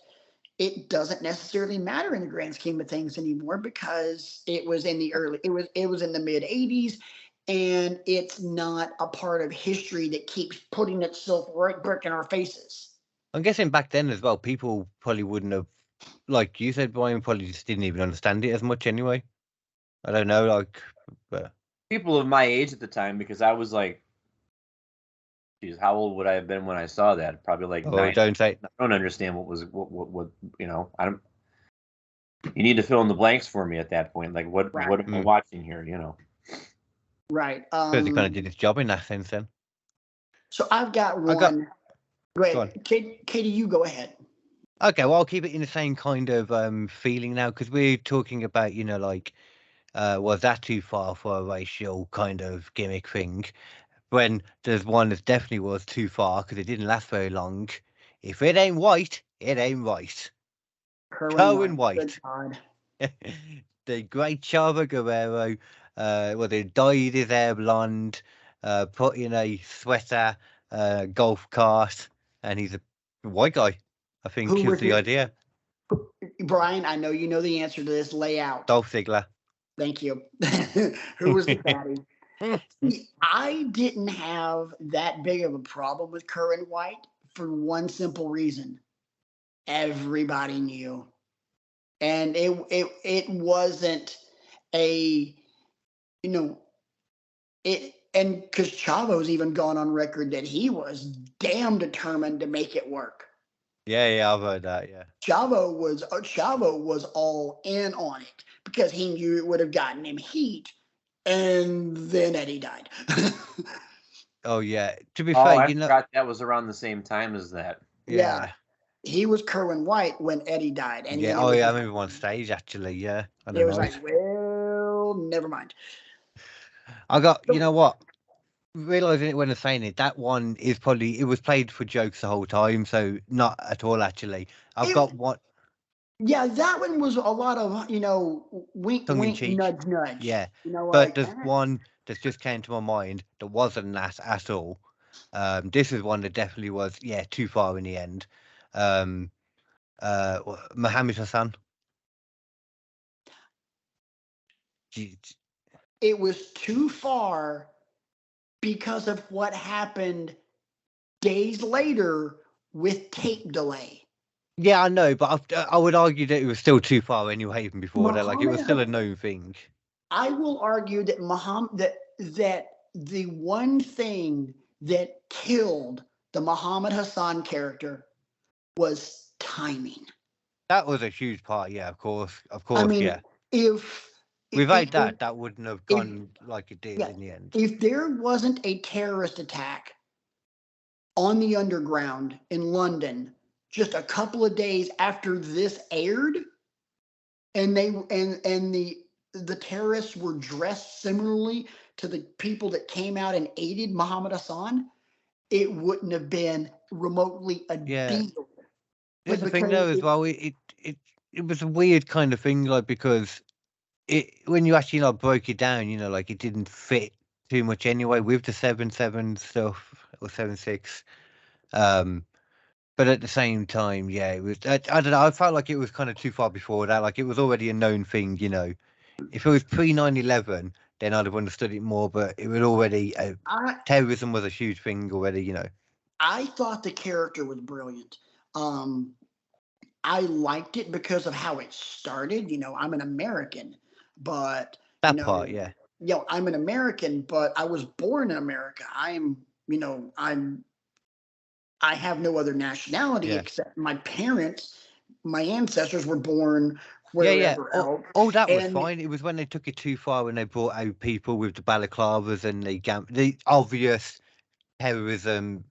it doesn't necessarily matter in the grand scheme of things anymore, because it was in the mid 80s, and it's not a part of history that keeps putting itself right back in our faces. I'm guessing back then as well, people probably wouldn't have, like you said, Brian, probably just didn't even understand it as much anyway. I don't know, but people of my age at the time, because I was like, geez, how old would I have been when I saw that? Probably like 9. don't say. I don't understand what I don't. You need to fill in the blanks for me at that point. Like, what am I watching here? Right. Because he kind of did his job in that sense then. So I've got one. Go ahead. Katie, you go ahead. Okay, well, I'll keep it in the same kind of feeling now, because we're talking about, was that too far for a racial kind of gimmick thing? When there's one that definitely was too far, because it didn't last very long. If it ain't white, it ain't right. Kerwin White. The great Chavo Guerrero, they dyed his hair blonde, put in a sweater, golf cart, and he's a white guy. I think is the idea. Brian, I know you know the answer to this. Lay out. Dolph Ziggler. Thank you. Who was the fatty? I didn't have that big of a problem with Kerwin White for one simple reason. Everybody knew. And it wasn't and because Chavo's even gone on record that he was damn determined to make it work. Yeah, I've heard that. Yeah, Chavo was all in on it because he knew it would have gotten him heat, and then Eddie died. Oh yeah. To be fair, I forgot that was around the same time as that. Yeah. He was Kerwin White when Eddie died. And I remember him on stage actually. Yeah, it was like, well, never mind. I got, you know what? Realizing it when I'm saying it, that one is probably, it was played for jokes the whole time, so not at all actually. Got one. Yeah, that one was a lot of, wink, wink, nudge, nudge. Yeah, but there's one that just came to my mind that wasn't that at all. This is one that definitely was, too far in the end. Muhammad Hassan. It was too far because of what happened days later with tape delay. Yeah, I know, but I would argue that it was still too far anyway, even before that. Like, it was still a known thing. I will argue that that the one thing that killed the Muhammad Hassan character was timing. That was a huge part, yeah, of course, I mean, yeah. Without that wouldn't have gone like it did in the end. If there wasn't a terrorist attack on the underground in London just a couple of days after this aired, and the terrorists were dressed similarly to the people that came out and aided Muhammad Hassan, it wouldn't have been remotely a deal. There's the thing though as well, it was a weird kind of thing, like, because when you actually broke it down, like, it didn't fit too much anyway with the 7-7 stuff or 7-6. But at the same time, it was. I don't know. I felt like it was kind of too far before that. Like, it was already a known thing, If it was pre 9/11, then I'd have understood it more. But it was already terrorism was a huge thing already, I thought the character was brilliant. I liked it because of how it started. I'm an American, but that part, yeah. I'm an American, but I was born in America. I have no other nationality except my parents. My ancestors were born wherever else. Oh, that was fine. It was when they took it too far when they brought out people with the balaclavas and the obvious terrorism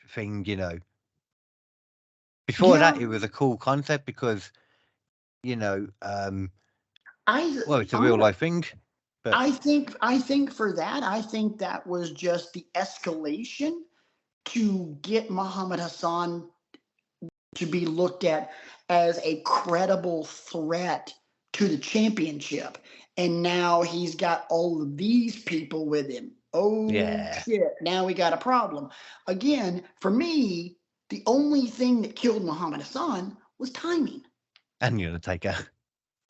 thing, Before that, it was a cool concept because, well, it's a real life thing. But I think for that, I think that was just the escalation to get Muhammad Hassan to be looked at as a credible threat to the championship. And now he's got all of these people with him. Oh, shit. Now we got a problem. Again, for me, the only thing that killed Muhammad Hassan was timing. And the Undertaker.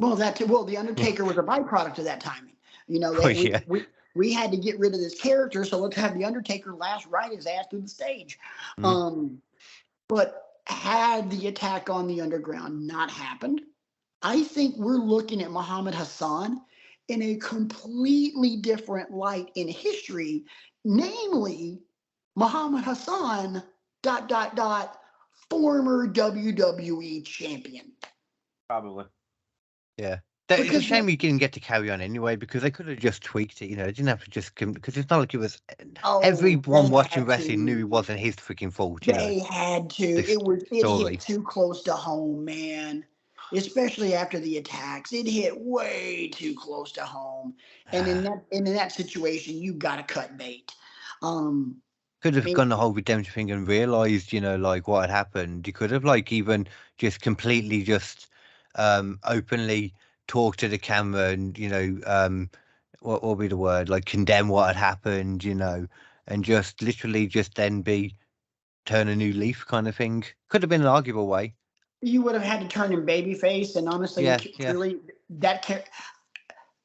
Well, the Undertaker was a byproduct of that timing. We had to get rid of this character, so let's have the Undertaker last ride his ass through the stage. But had the attack on the Underground not happened, I think we're looking at Muhammad Hassan in a completely different light in history, namely Muhammad Hassan, ... former WWE champion. Probably. Yeah. It's a shame we didn't get to carry on anyway, because they could have just tweaked it, They didn't have to just because it's not like it was. Everyone watching wrestling knew it wasn't his freaking fault. They had to. It hit too close to home, man. Especially after the attacks, it hit way too close to home. And in that situation, you got to cut bait. Could have gone the whole redemption thing and realized, like what had happened. You could have even just completely just openly talk to the camera and what will be the word, condemn what had happened, and just literally just then turn a new leaf kind of thing. Could have been an arguable way. You would have had to turn him babyface, and honestly, truly,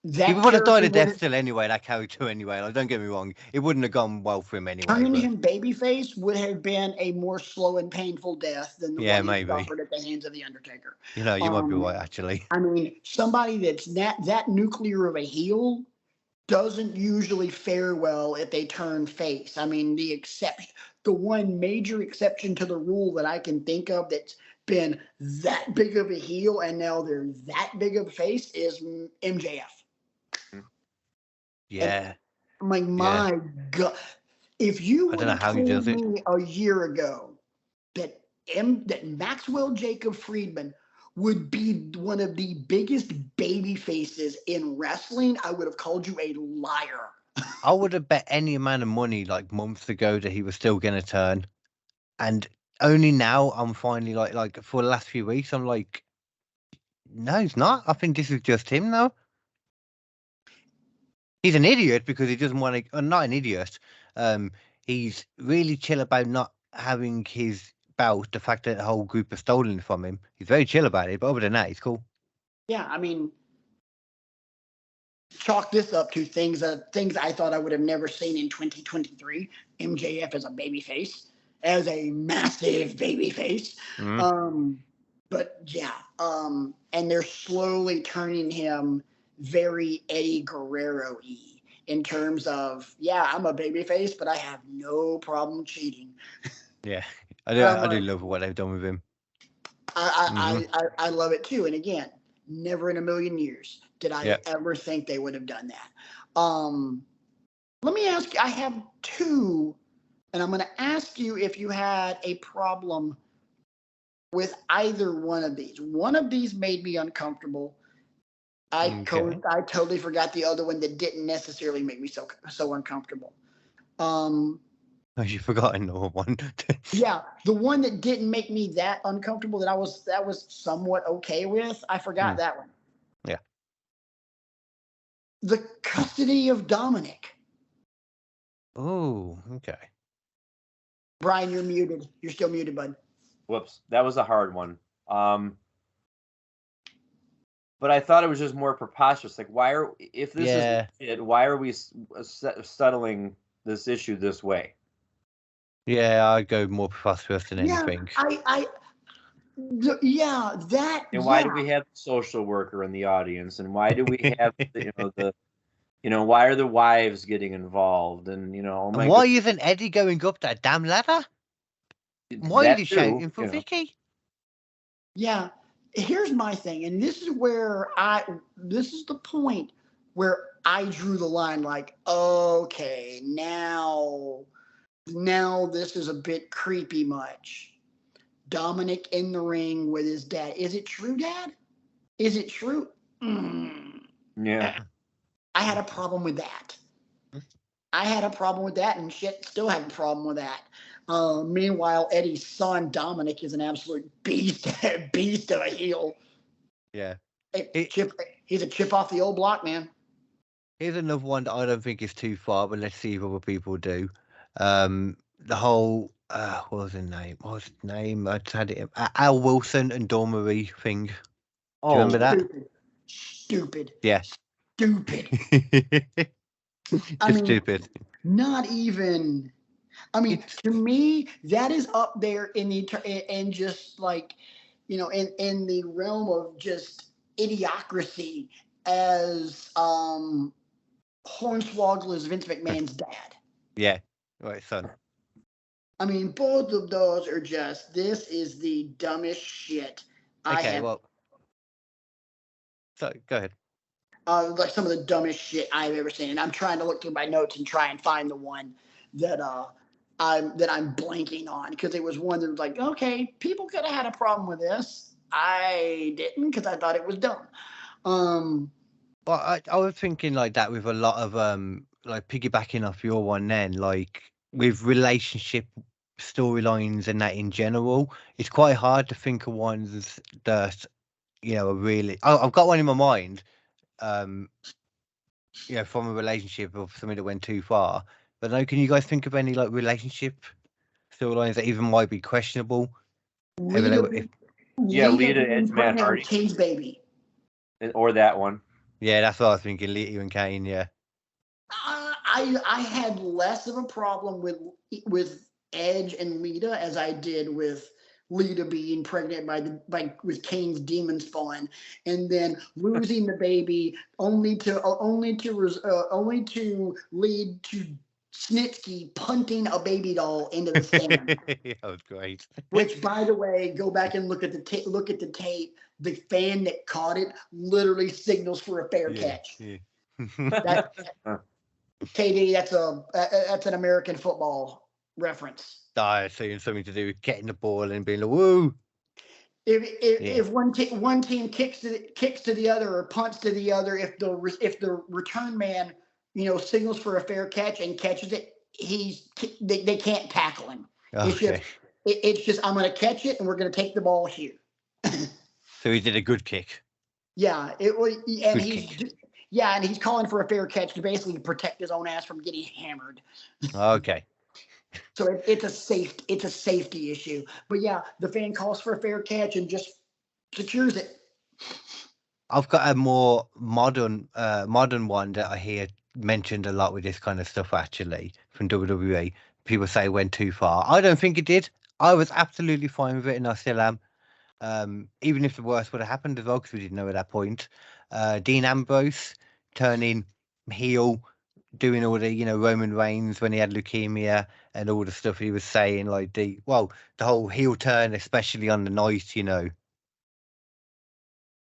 he would have died a death still anyway, that character anyway. Don't get me wrong, it wouldn't have gone well for him anyway. Turning him babyface would have been a more slow and painful death than the one he suffered at the hands of the Undertaker. You might be right, actually. I mean, somebody that's that nuclear of a heel doesn't usually fare well if they turn face. I mean, the one major exception to the rule that I can think of that's been that big of a heel and now they're that big of a face is MJF. Yeah. My God. If you would have told me a year ago that Maxwell Jacob Friedman would be one of the biggest baby faces in wrestling, I would have called you a liar. I would have bet any amount of money months ago that he was still going to turn. And only now I'm finally like for the last few weeks, I'm like, no, he's not. I think this is just him now. He's an idiot because he doesn't want to. Not an idiot. He's really chill about not having his belt. The fact that the whole group has stolen it from him. He's very chill about it. But other than that, he's cool. Yeah, I mean, chalk this up to things I thought I would have never seen in 2023. MJF as a babyface, as a massive babyface. But yeah, and they're slowly turning him very Eddie Guerrero-y in terms of, I'm a babyface, but I have no problem cheating. Yeah, I do love what they've done with him. I love it too. And again, never in a million years did I ever think they would have done that. Let me ask you, I have two, and I'm going to ask you if you had a problem with either one of these. One of these made me uncomfortable. I totally forgot the other one that didn't necessarily make me so uncomfortable. You've forgotten the one. Yeah, the one that didn't make me that uncomfortable that was somewhat okay with. I forgot that one. Yeah. The custody of Dominic. Oh, okay. Brian, you're muted. You're still muted, bud. Whoops, that was a hard one. But I thought it was just more preposterous. Like, if this is it, why are we settling this issue this way? Yeah, I'd go more preposterous than anything. And why do we have the social worker in the audience? And why do we have why are the wives getting involved? And why isn't Eddie going up that damn ladder? Why are you shouting for Vicky? Yeah, here's my thing, and this is the point where I drew the line. Like, okay, now this is a bit creepy much. Dominic in the ring with his dad. Is it true, Dad? Is it true? Yeah. I had a problem with that. And shit still have a problem with that. Meanwhile, Eddie's son Dominic is an absolute beast of a heel. Yeah. He's a chip off the old block, man. Here's another one that I don't think is too far, but let's see if other people do. The whole what was his name? I just had it. Al Wilson and Dawn Marie thing. Do you remember that? Stupid. Yes. Stupid. Stupid. Not even. I mean, to me, that is up there in just like, in the realm of just idiocracy as Hornswoggle is Vince McMahon's dad. Yeah, right, son. I mean, both of those are just, this is the dumbest shit So, go ahead. Like some of the dumbest shit I've ever seen. And I'm trying to look through my notes and try and find the one that I'm blanking on, because it was one that was like, okay, people could have had a problem with this. I didn't, because I thought it was dumb. Well, I was thinking like that with a lot of like piggybacking off your one then, like with relationship storylines and that in general, it's quite hard to think of ones that are really. I've got one in my mind, from a relationship of something that went too far. But no, can you guys think of any like relationship storylines that even might be questionable? Lita and Matt Hardy, Kane's baby, or that one. Yeah, that's what I was thinking. Lita and Kane. Yeah. I had less of a problem with Edge and Lita as I did with Lita being pregnant with Kane's demon spawn, and then losing the baby only to lead to Snitsky punting a baby doll into the stand. That was great. Which, by the way, go back and look at the tape. The fan that caught it literally signals for a fair catch. Yeah. KD, that's an American football reference. Saying something to do with getting the ball and being like, woo. If one team kicks to the other or punts to the other, if the return man signals for a fair catch and catches it, they can't tackle him. Okay. It's just I'm going to catch it and we're going to take the ball here. So he did a good kick. Yeah, and he's calling for a fair catch to basically protect his own ass from getting hammered. Okay. So it's a safety issue. But yeah, the fan calls for a fair catch and just secures it. I've got a more modern one that I hear mentioned a lot with this kind of stuff actually from WWE. People say it went too far. I don't think it did. I was absolutely fine with it, and I still am. Even if the worst would have happened as well, because we didn't know at that point. Dean Ambrose turning heel, doing all the Roman Reigns when he had leukemia and all the stuff he was saying, like the whole heel turn, especially on the night.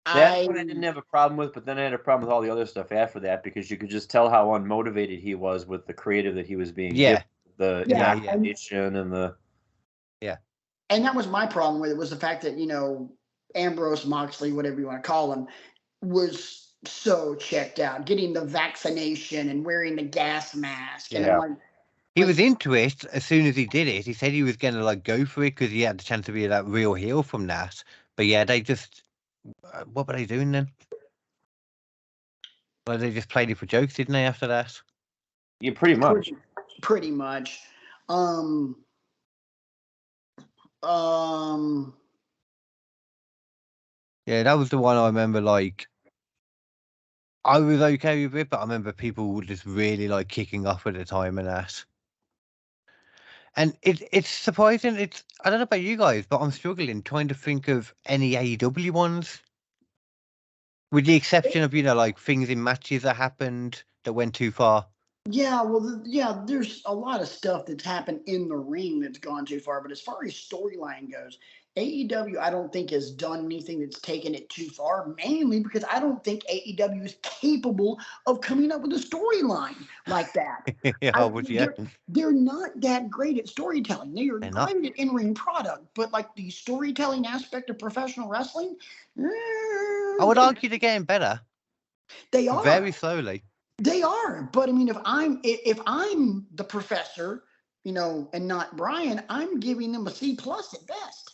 That one I didn't have a problem with, but then I had a problem with all the other stuff after that, because you could just tell how unmotivated he was with the creative that he was being given, the imagination and the And that was my problem with it, was the fact that Ambrose, Moxley, whatever you want to call him, was so checked out, getting the vaccination and wearing the gas mask. And he was into it as soon as he did it. He said he was going to go for it because he had the chance to be that real heel from that. But yeah, they just what were they doing then? Well, they just played it for jokes, didn't they? After that, yeah, pretty much. Pretty much. Yeah, that was the one I remember. Like I was okay with it, but I remember people were just really like kicking off at the time and that. And it's surprising. I don't know about you guys, but I'm struggling trying to think of any AEW ones, with the exception of like things in matches that happened that went too far. Yeah, well, there's a lot of stuff that's happened in the ring that's gone too far. But as far as storyline goes, AEW, I don't think has done anything that's taken it too far, mainly because I don't think AEW is capable of coming up with a storyline like that. Yeah, They're not that great at storytelling. They are They're great not. at in-ring product, but like the storytelling aspect of professional wrestling, I would argue they're getting better. They are. Very slowly. They are, but I mean, if I'm the professor, and not Brian, I'm giving them a C+ at best.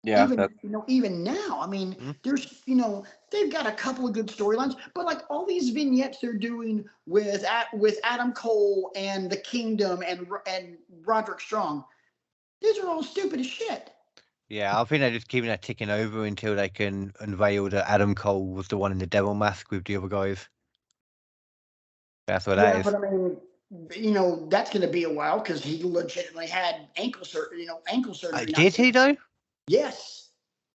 Yeah, even now, I mean, there's they've got a couple of good storylines, but like all these vignettes they're doing with Adam Cole and the Kingdom and Roderick Strong, these are all stupid as shit. Yeah, I think they're just keeping that ticking over until they can unveil that Adam Cole was the one in the devil mask with the other guys. That's what that is. But I mean, that's going to be a while because he legitimately had ankle surgery. Did he though? Yes.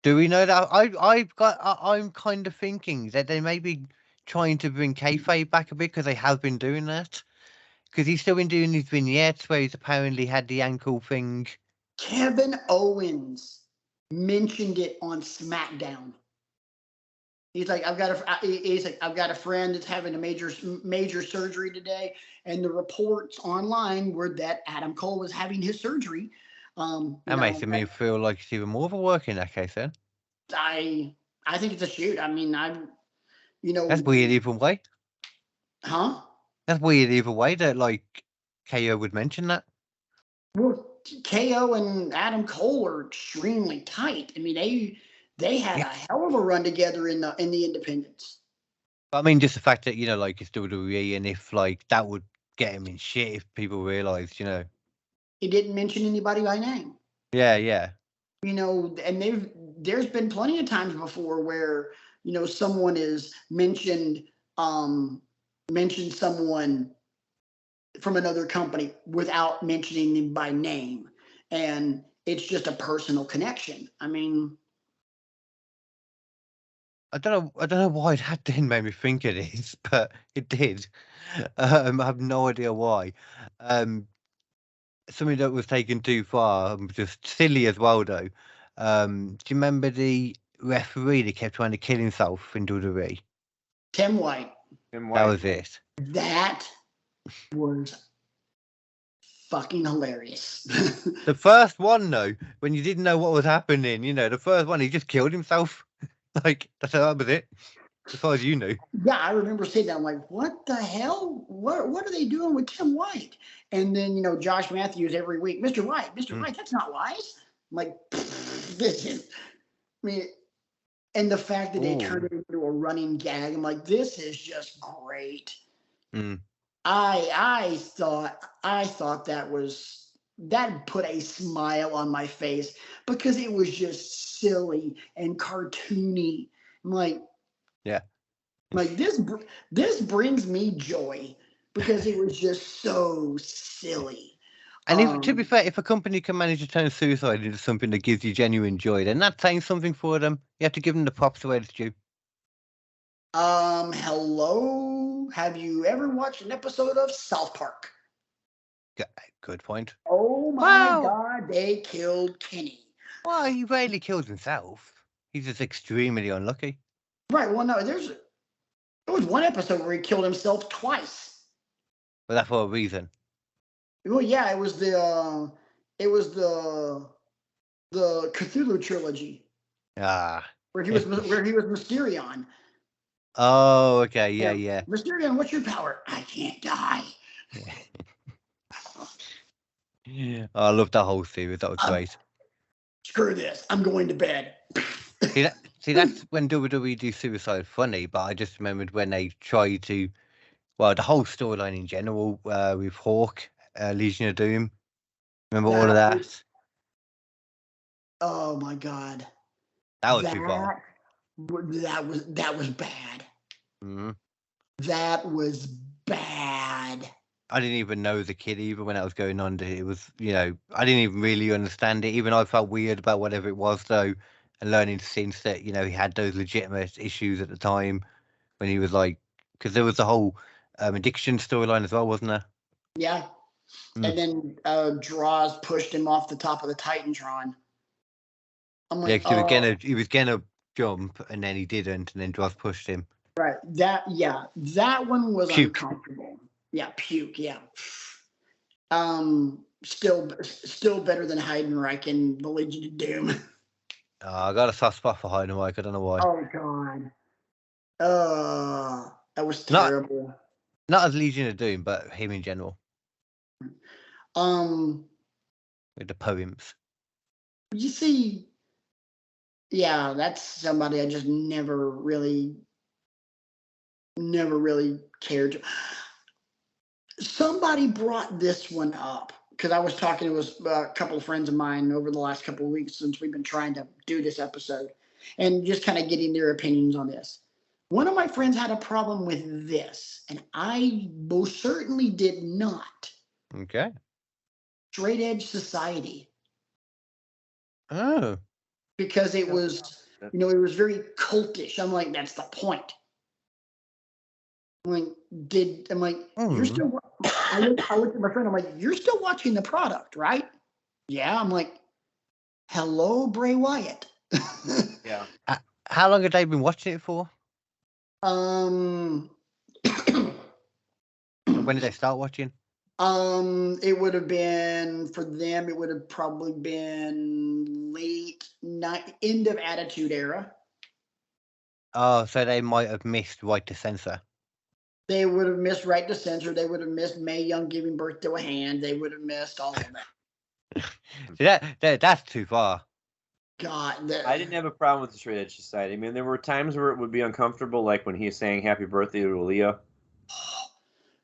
Do we know that? I'm kind of thinking that they may be trying to bring Kayfabe back a bit because they have been doing that. Because he's still been doing these vignettes where he's apparently had the ankle thing. Kevin Owens mentioned it on SmackDown. He's like, I've got a friend that's having a major surgery today, and the reports online were that Adam Cole was having his surgery. That makes me feel like it's even more of a work in that case. Then I think it's a shoot. I mean, that's weird either way. Huh? That's weird either way that like KO would mention that. Well, KO and Adam Cole are extremely tight. I mean, they had a hell of a run together in the independents. I mean, just the fact that like it's WWE, and if like that would get him in shit if people realized, He didn't mention anybody by name. Yeah. And there's been plenty of times before where someone is mentioned someone from another company without mentioning them by name, and it's just a personal connection. I mean, I don't know why that didn't make me think it is, but it did. I have no idea why. Something that was taken too far, just silly as well, though. Do you remember the referee that kept trying to kill himself in WWE? Tim White. That was it. That was fucking hilarious. The first one, though, when you didn't know what was happening, the first one, he just killed himself. Like, that was it. As far as you knew. Yeah, I remember saying that. I'm like, what the hell? What are they doing with Tim White? And then, Josh Matthews every week, Mr. White, that's not wise. I'm like, this is, and the fact that they turned it into a running gag, I'm like, this is just great. I thought that put a smile on my face because it was just silly and cartoony. I'm like, yeah. Like this brings me joy because it was just so silly. And to be fair, if a company can manage to turn suicide into something that gives you genuine joy, then that's saying something for them. You have to give them the props where it's due. Hello? Have you ever watched an episode of South Park? Good point. Oh my God, they killed Kenny. Well, he rarely kills himself. He's just extremely unlucky. Right. Well, no, there was one episode where he killed himself twice. But that's for a reason. Well, yeah, it was the Cthulhu trilogy. Where he was Mysterion. Oh, okay, yeah. Mysterion, what's your power? I can't die. I love that whole series. That was great. Screw this. I'm going to bed. See, that's when WWE do suicide funny, but I just remembered when they try to, well, the whole storyline in general with Hawk, Legion of Doom. Remember all of that? Oh my God. That was too far. That was bad. Mm. That was bad. I didn't even know the kid either when that was going on. It was, I didn't even really understand it. Even I felt weird about whatever it was, though, and learning since that, he had those legitimate issues at the time when he was like, because there was the whole addiction storyline as well, wasn't there? Yeah. And then Draws pushed him off the top of the Titantron. I'm like, he was gonna jump and then he didn't, and then Draws pushed him. Right. That one was Puke. uncomfortable. Yeah, puke. Yeah. Still better than Heidenreich in the Legion of Doom. I got a soft spot for Heidenreich. I don't know why. Oh God. That was terrible. Not as Legion of Doom, but him in general. With the poems. You see, yeah, that's somebody I just never really cared to. Somebody brought this one up because I was talking to a couple of friends of mine over the last couple of weeks since we've been trying to do this episode and just kind of getting their opinions on this. One of my friends had a problem with this, and I most certainly did not. Okay. Straight Edge Society. Oh. Because it was, it was very cultish. I'm like, that's the point. I'm like, you're still, I looked at my friend, I'm like, you're still watching the product, right? Yeah. I'm like, hello, Bray Wyatt. Yeah. How long have they been watching it for? When did they start watching? It would have been, for them, it would have probably been end of Attitude Era. Oh, so they might have missed Right to Censor. They would have missed Right to Censor. They would have missed Mae Young giving birth to a hand. They would have missed all of that. That's too far. God. I didn't have a problem with the Straight Edge Society. I mean, there were times where it would be uncomfortable, like when he sang Happy Birthday to Aaliyah.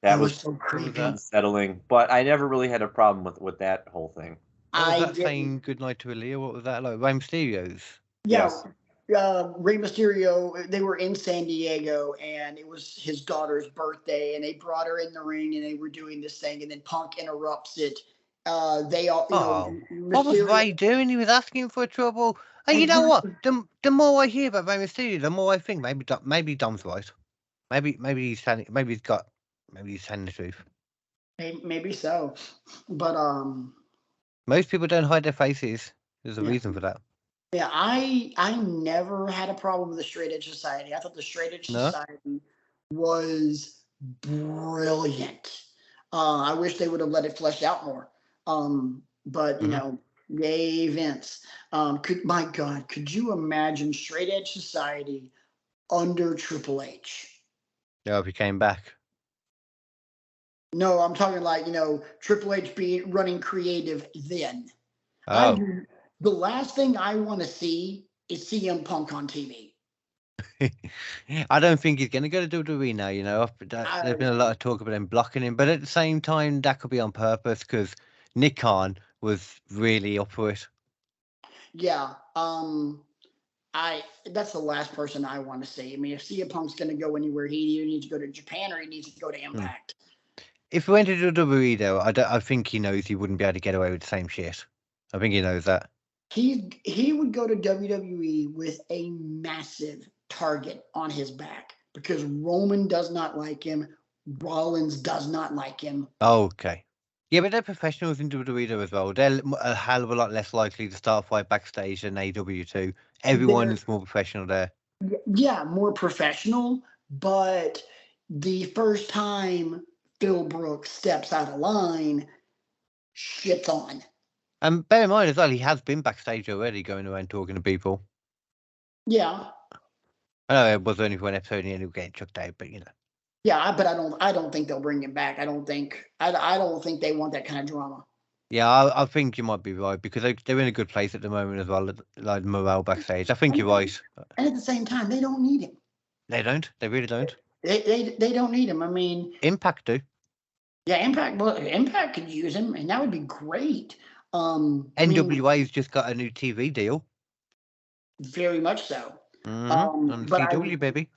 That was so creepy. Unsettling. But I never really had a problem with that whole thing. What was that saying goodnight to Aaliyah? What was that like? Rey Mysterio's? Yeah. Yes. Rey Mysterio, they were in San Diego, and it was his daughter's birthday, and they brought her in the ring, and they were doing this thing, and then Punk interrupts it. They all, Mysterio, what was Rey doing? He was asking for trouble. And you know what? The more I hear about Rey Mysterio, the more I think maybe Dom's right. Maybe he's telling the truth. Maybe so, but most people don't hide their faces. There's a reason for that. Yeah, I never had a problem with the Straight Edge Society. I thought the Straight Edge Society was brilliant. I wish they would have let it flesh out more. But yay, Vince. Could you imagine Straight Edge Society under Triple H? Yeah, if he came back. No, I'm talking like, Triple H running creative then. Oh. The last thing I want to see is CM Punk on TV. I don't think he's going to go to WWE now, There's been a lot of talk about him blocking him, but at the same time, that could be on purpose because Nick Khan was really up for it. Yeah. That's the last person I want to see. I mean, if CM Punk's going to go anywhere, he either needs to go to Japan or he needs to go to Impact. If he went to WWE, though, I think he knows he wouldn't be able to get away with the same shit. I think he knows that. He would go to WWE with a massive target on his back because Roman does not like him. Rollins does not like him. Oh, okay. Yeah, but they're professionals in WWE as well. They're a hell of a lot less likely to start a fight backstage than AEW too. Everyone is more professional there. Yeah, more professional. But the first time Phil Brooks steps out of line, shit's on. And bear in mind as well, he has been backstage already, going around talking to people. Yeah. I know it was only for an episode and he was getting chucked out, but Yeah, but I don't think they'll bring him back. I don't think they want that kind of drama. Yeah, I think you might be right because they're in a good place at the moment as well, like morale backstage. I think you're right. And at the same time, they don't need him. They don't. They really don't. They don't need him. I mean, Impact do. Yeah, Impact could use him, and that would be great. NWA's just got a new TV deal. Very much so. On CW, baby.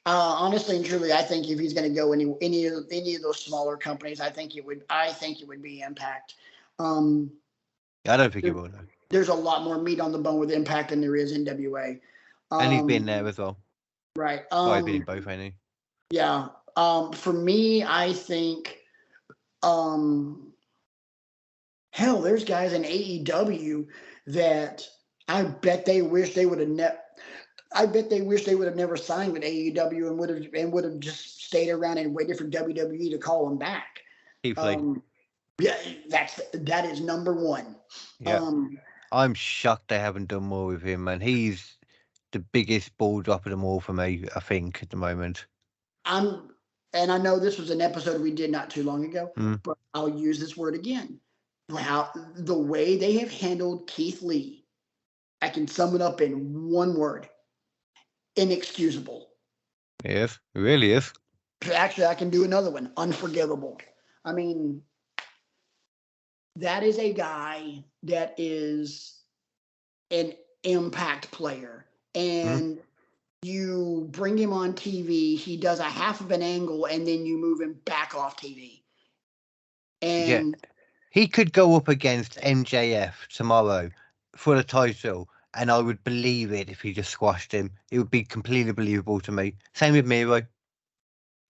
Honestly and truly, I think if he's going to go any of those smaller companies, I think it would be Impact. I don't think it will. No. There's a lot more meat on the bone with Impact than there is NWA. And he's been there as well. Right. I've been in both, ain't he? Yeah. For me, I think, hell, there's guys in AEW that I bet they wish they would have never signed with AEW and would have just stayed around and waited for WWE to call them back. Yeah, that is number one. Yeah. I'm shocked they haven't done more with him, man. He's the biggest ball drop of them all for me, I think, at the moment. And I know this was an episode we did not too long ago, but I'll use this word again. The way they have handled Keith Lee, I can sum it up in one word: inexcusable. Yes, it really is. Actually, I can do another one: unforgivable. I mean, that is a guy that is an Impact player, and you bring him on TV, he does a half of an angle, and then you move him back off TV. And he could go up against MJF tomorrow for the title, and I would believe it if he just squashed him. It would be completely believable to me. Same with Miro.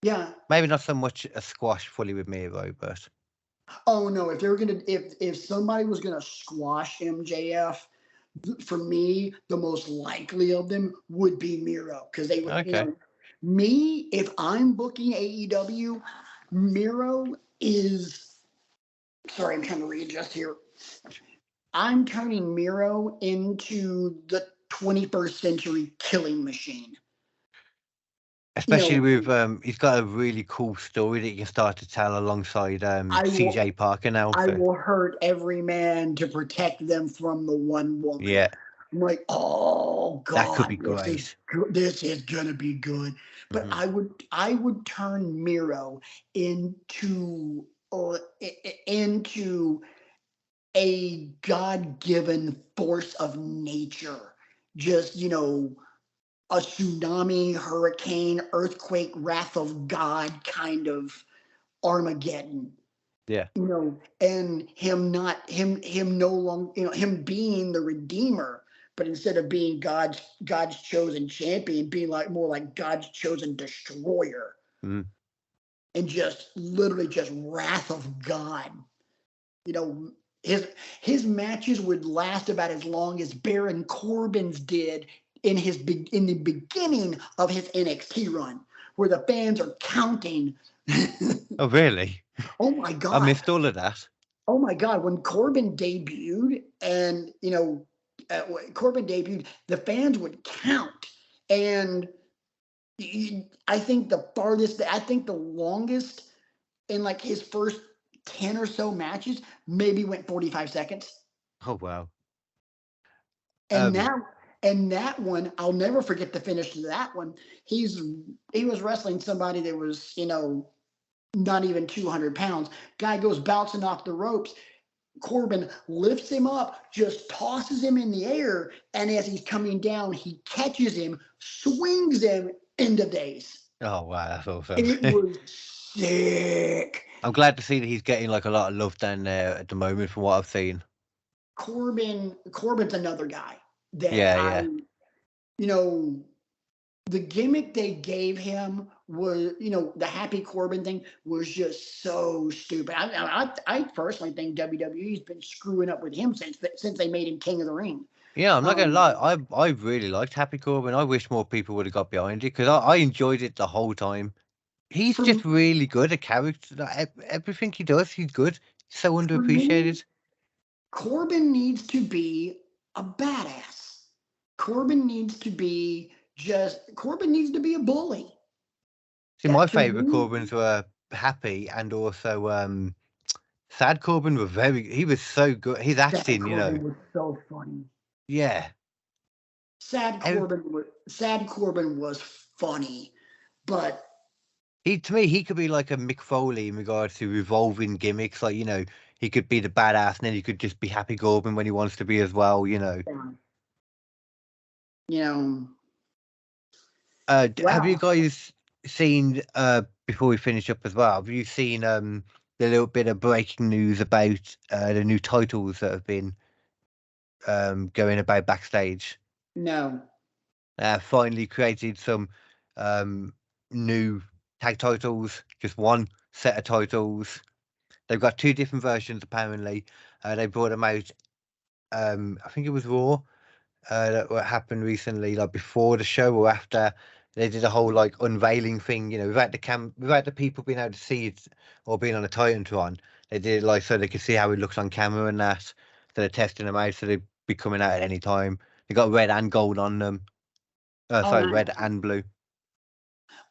Yeah. Maybe not so much a squash fully with Miro, but. Oh no! If they were gonna, if somebody was gonna squash MJF, for me, the most likely of them would be Miro, because they would. Okay. Me, if I'm booking AEW, Miro is. Sorry, I'm trying to readjust here. I'm turning Miro into the 21st century killing machine. Especially with he's got a really cool story that you can start to tell alongside CJ Parker now. I will hurt every man to protect them from the one woman. Yeah. I'm like, oh God, that could be great. This is gonna be good. But I would turn Miro into a God-given force of nature. Just, a tsunami, hurricane, earthquake, wrath of God kind of Armageddon. Yeah. And him no longer, him being the Redeemer, but instead of being God's chosen champion, being more like God's chosen destroyer. And just literally just wrath of God. His matches would last about as long as Baron Corbin's did in the beginning of his NXT run, where the fans are counting. Oh, really? Oh my God! I missed all of that. Oh my God! When Corbin debuted, and Corbin debuted, the fans would count, and I think the longest in like his first 10 or so matches maybe went 45 seconds. Oh wow! And that one, I'll never forget the finish to that one. He was wrestling somebody that was, not even 200 pounds. Guy goes bouncing off the ropes. Corbin lifts him up, just tosses him in the air, and as he's coming down, he catches him, swings him into days. Oh wow, that's awesome. It was sick. I'm glad to see that he's getting like a lot of love down there at the moment from what I've seen. Corbin's another guy that the gimmick they gave him was, the Happy Corbin thing was just so stupid. I personally think WWE's been screwing up with him since they made him King of the Ring. Yeah, I'm not gonna lie. I really liked Happy Corbin. I wish more people would have got behind it because I enjoyed it the whole time. He's just really good at character. Everything he does, he's good. So underappreciated. Corbin needs to be a badass. Corbin needs to be a bully. See, my favorite Corbins were Happy and also Sad Corbin he was so good. His acting, Corbin was so funny. Yeah. Sad Corbin was funny, but he could be like a Mick Foley in regards to revolving gimmicks. Like, he could be the badass and then he could just be Happy Corbin when he wants to be as well, Have you guys seen, before we finish up as well, have you seen the little bit of breaking news about the new titles that have been going about backstage? No. Finally created some new tag titles, just one set of titles. They've got 2 different versions apparently. They brought them out, I think it was Raw, that what happened recently, like before the show or after. They did a whole like unveiling thing, without the people being able to see it or being on a Titantron. They did it like so they could see how it looks on camera and that. So they're testing them out, so they'd be coming out at any time. They got red and gold on them. Sorry, nice. red and blue.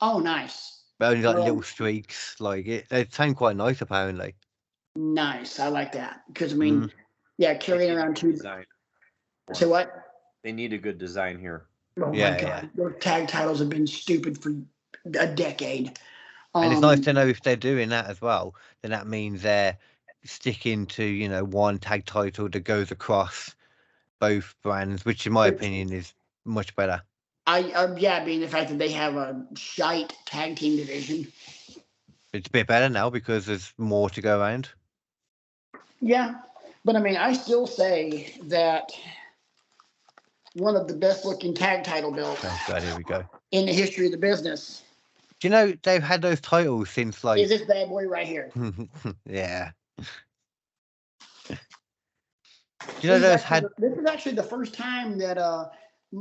Oh, nice. But only like little streaks. Like they sound quite nice apparently. Nice, I like that because I mean, carrying around 2. Design. Say what? They need a good design here. Oh my God, those tag titles have been stupid for a decade. And it's nice to know if they're doing that as well. Then that means they're sticking to one tag title that goes across both brands, which in my opinion is much better. Being the fact that they have a shite tag team division. It's a bit better now because there's more to go around. Yeah, but I mean, I still say that one of the best looking tag title belts here we go. in the history of the business. Do you know they've had those titles since like... Is this bad boy right here? Yeah. Do you know those had... This is actually the first time that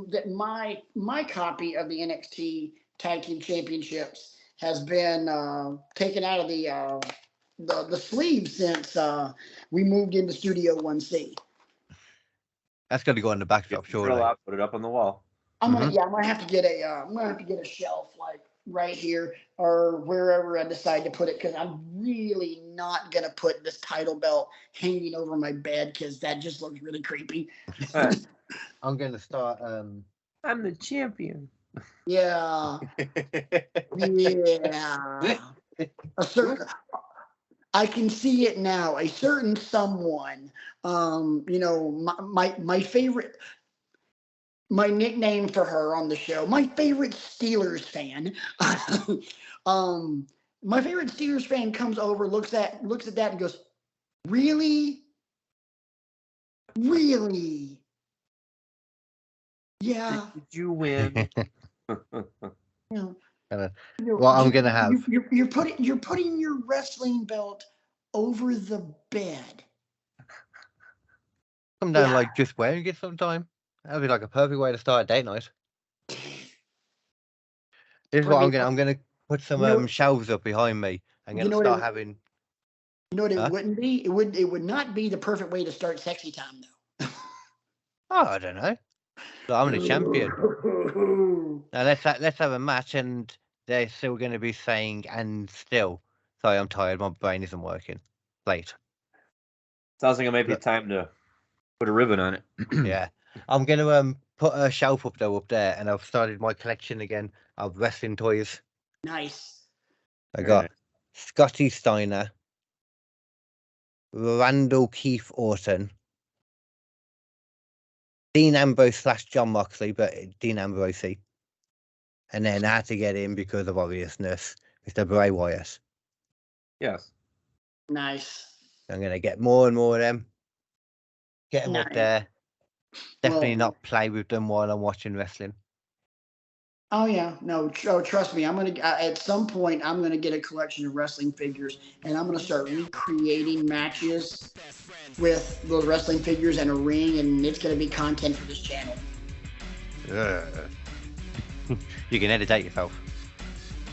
that my copy of the NXT Tag Team Championships has been taken out of the sleeve since we moved into Studio 1C. That's got to go on the backdrop, surely. Put it up on the wall. I'm gonna have to get a shelf like right here or wherever I decide to put it because I'm really not gonna put this title belt hanging over my bed because that just looks really creepy. I'm gonna start. I'm the champion. Yeah. Yeah. I can see it now. A certain someone, my favorite, my nickname for her on the show, my favorite Steelers fan. My favorite Steelers fan comes over, looks at that and goes, "Really? Really? Yeah. Did you win?" I'm gonna have. You're putting your wrestling belt over the bed. Come down like just wearing it sometime. That'd be like a perfect way to start a date night. This is what I'm gonna put some shelves up behind me. I'm gonna start having. You know what it wouldn't be? It would not be the perfect way to start sexy time though. Oh, I don't know. So I'm the champion. Now let's have a match, and they're still going to be saying "and still." Sorry, I'm tired. My brain isn't working. Late. Sounds like it might be time to put a ribbon on it. Yeah, I'm going to put a shelf up there, and I've started my collection again of wrestling toys. Nice. I got Scotty Steiner, Randall Keith Orton, Dean Ambrose / John Moxley, but Dean Ambrose. And then I had to get in because of obviousness, Mr. Bray Wyatt. Yes. Nice. I'm going to get more and more of them. Get them up there. Definitely not play with them while I'm watching wrestling. Oh yeah, no. Trust me. I'm gonna at some point. I'm gonna get a collection of wrestling figures, and I'm gonna start recreating matches with those wrestling figures and a ring, and it's gonna be content for this channel. You can edit that yourself.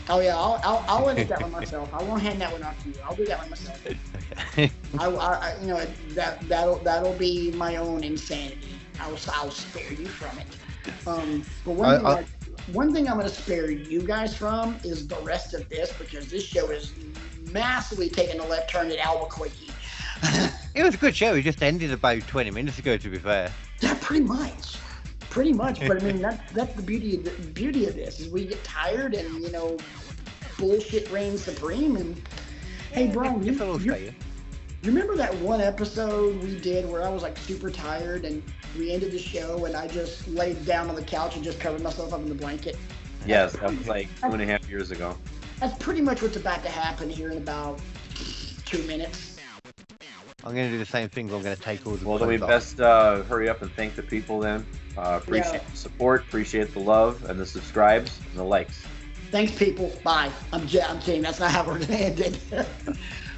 Oh yeah, I'll edit that one myself. I won't hand that one off to you. I'll do that one myself. That'll be my own insanity. I'll spare you from it. But one thing I'm going to spare you guys from is the rest of this because this show is massively taking a left turn at Albuquerque. It was a good show. It just ended about 20 minutes ago, to be fair. Yeah, pretty much. But I mean, that's the beauty of this is we get tired and bullshit reigns supreme. And hey, Brian, you remember that one episode we did where I was like super tired and we ended the show and I just laid down on the couch and just covered myself up in the blanket? Yes, that was like 2.5 years ago. That's pretty much what's about to happen here in about 2 minutes. I'm going to do the same thing. I'm going to take all the. Well, then we best hurry up and thank the people then. Appreciate the support, appreciate the love, and the subscribes and the likes. Thanks, people. Bye. I'm kidding. That's not how we're going to end it.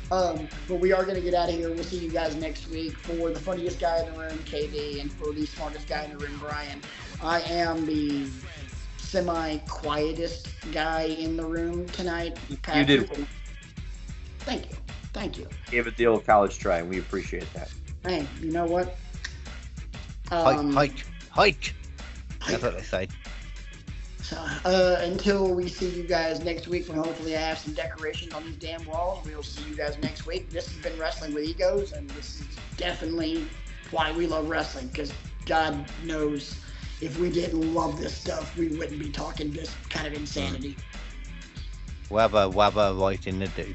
But we are going to get out of here. We'll see you guys next week. For the funniest guy in the room, KD, and for the smartest guy in the room, Brian. I am the semi-quietest guy in the room tonight. Patrick. You did. Thank you. Gave it the old college try, and we appreciate that. Hey, you know what? Hike. That's what they say. So, until we see you guys next week, when hopefully I have some decorations on these damn walls, we'll see you guys next week. This has been Wrestling with Egos, and this is definitely why we love wrestling, because God knows if we didn't love this stuff, we wouldn't be talking this kind of insanity. Wabba, right in the do.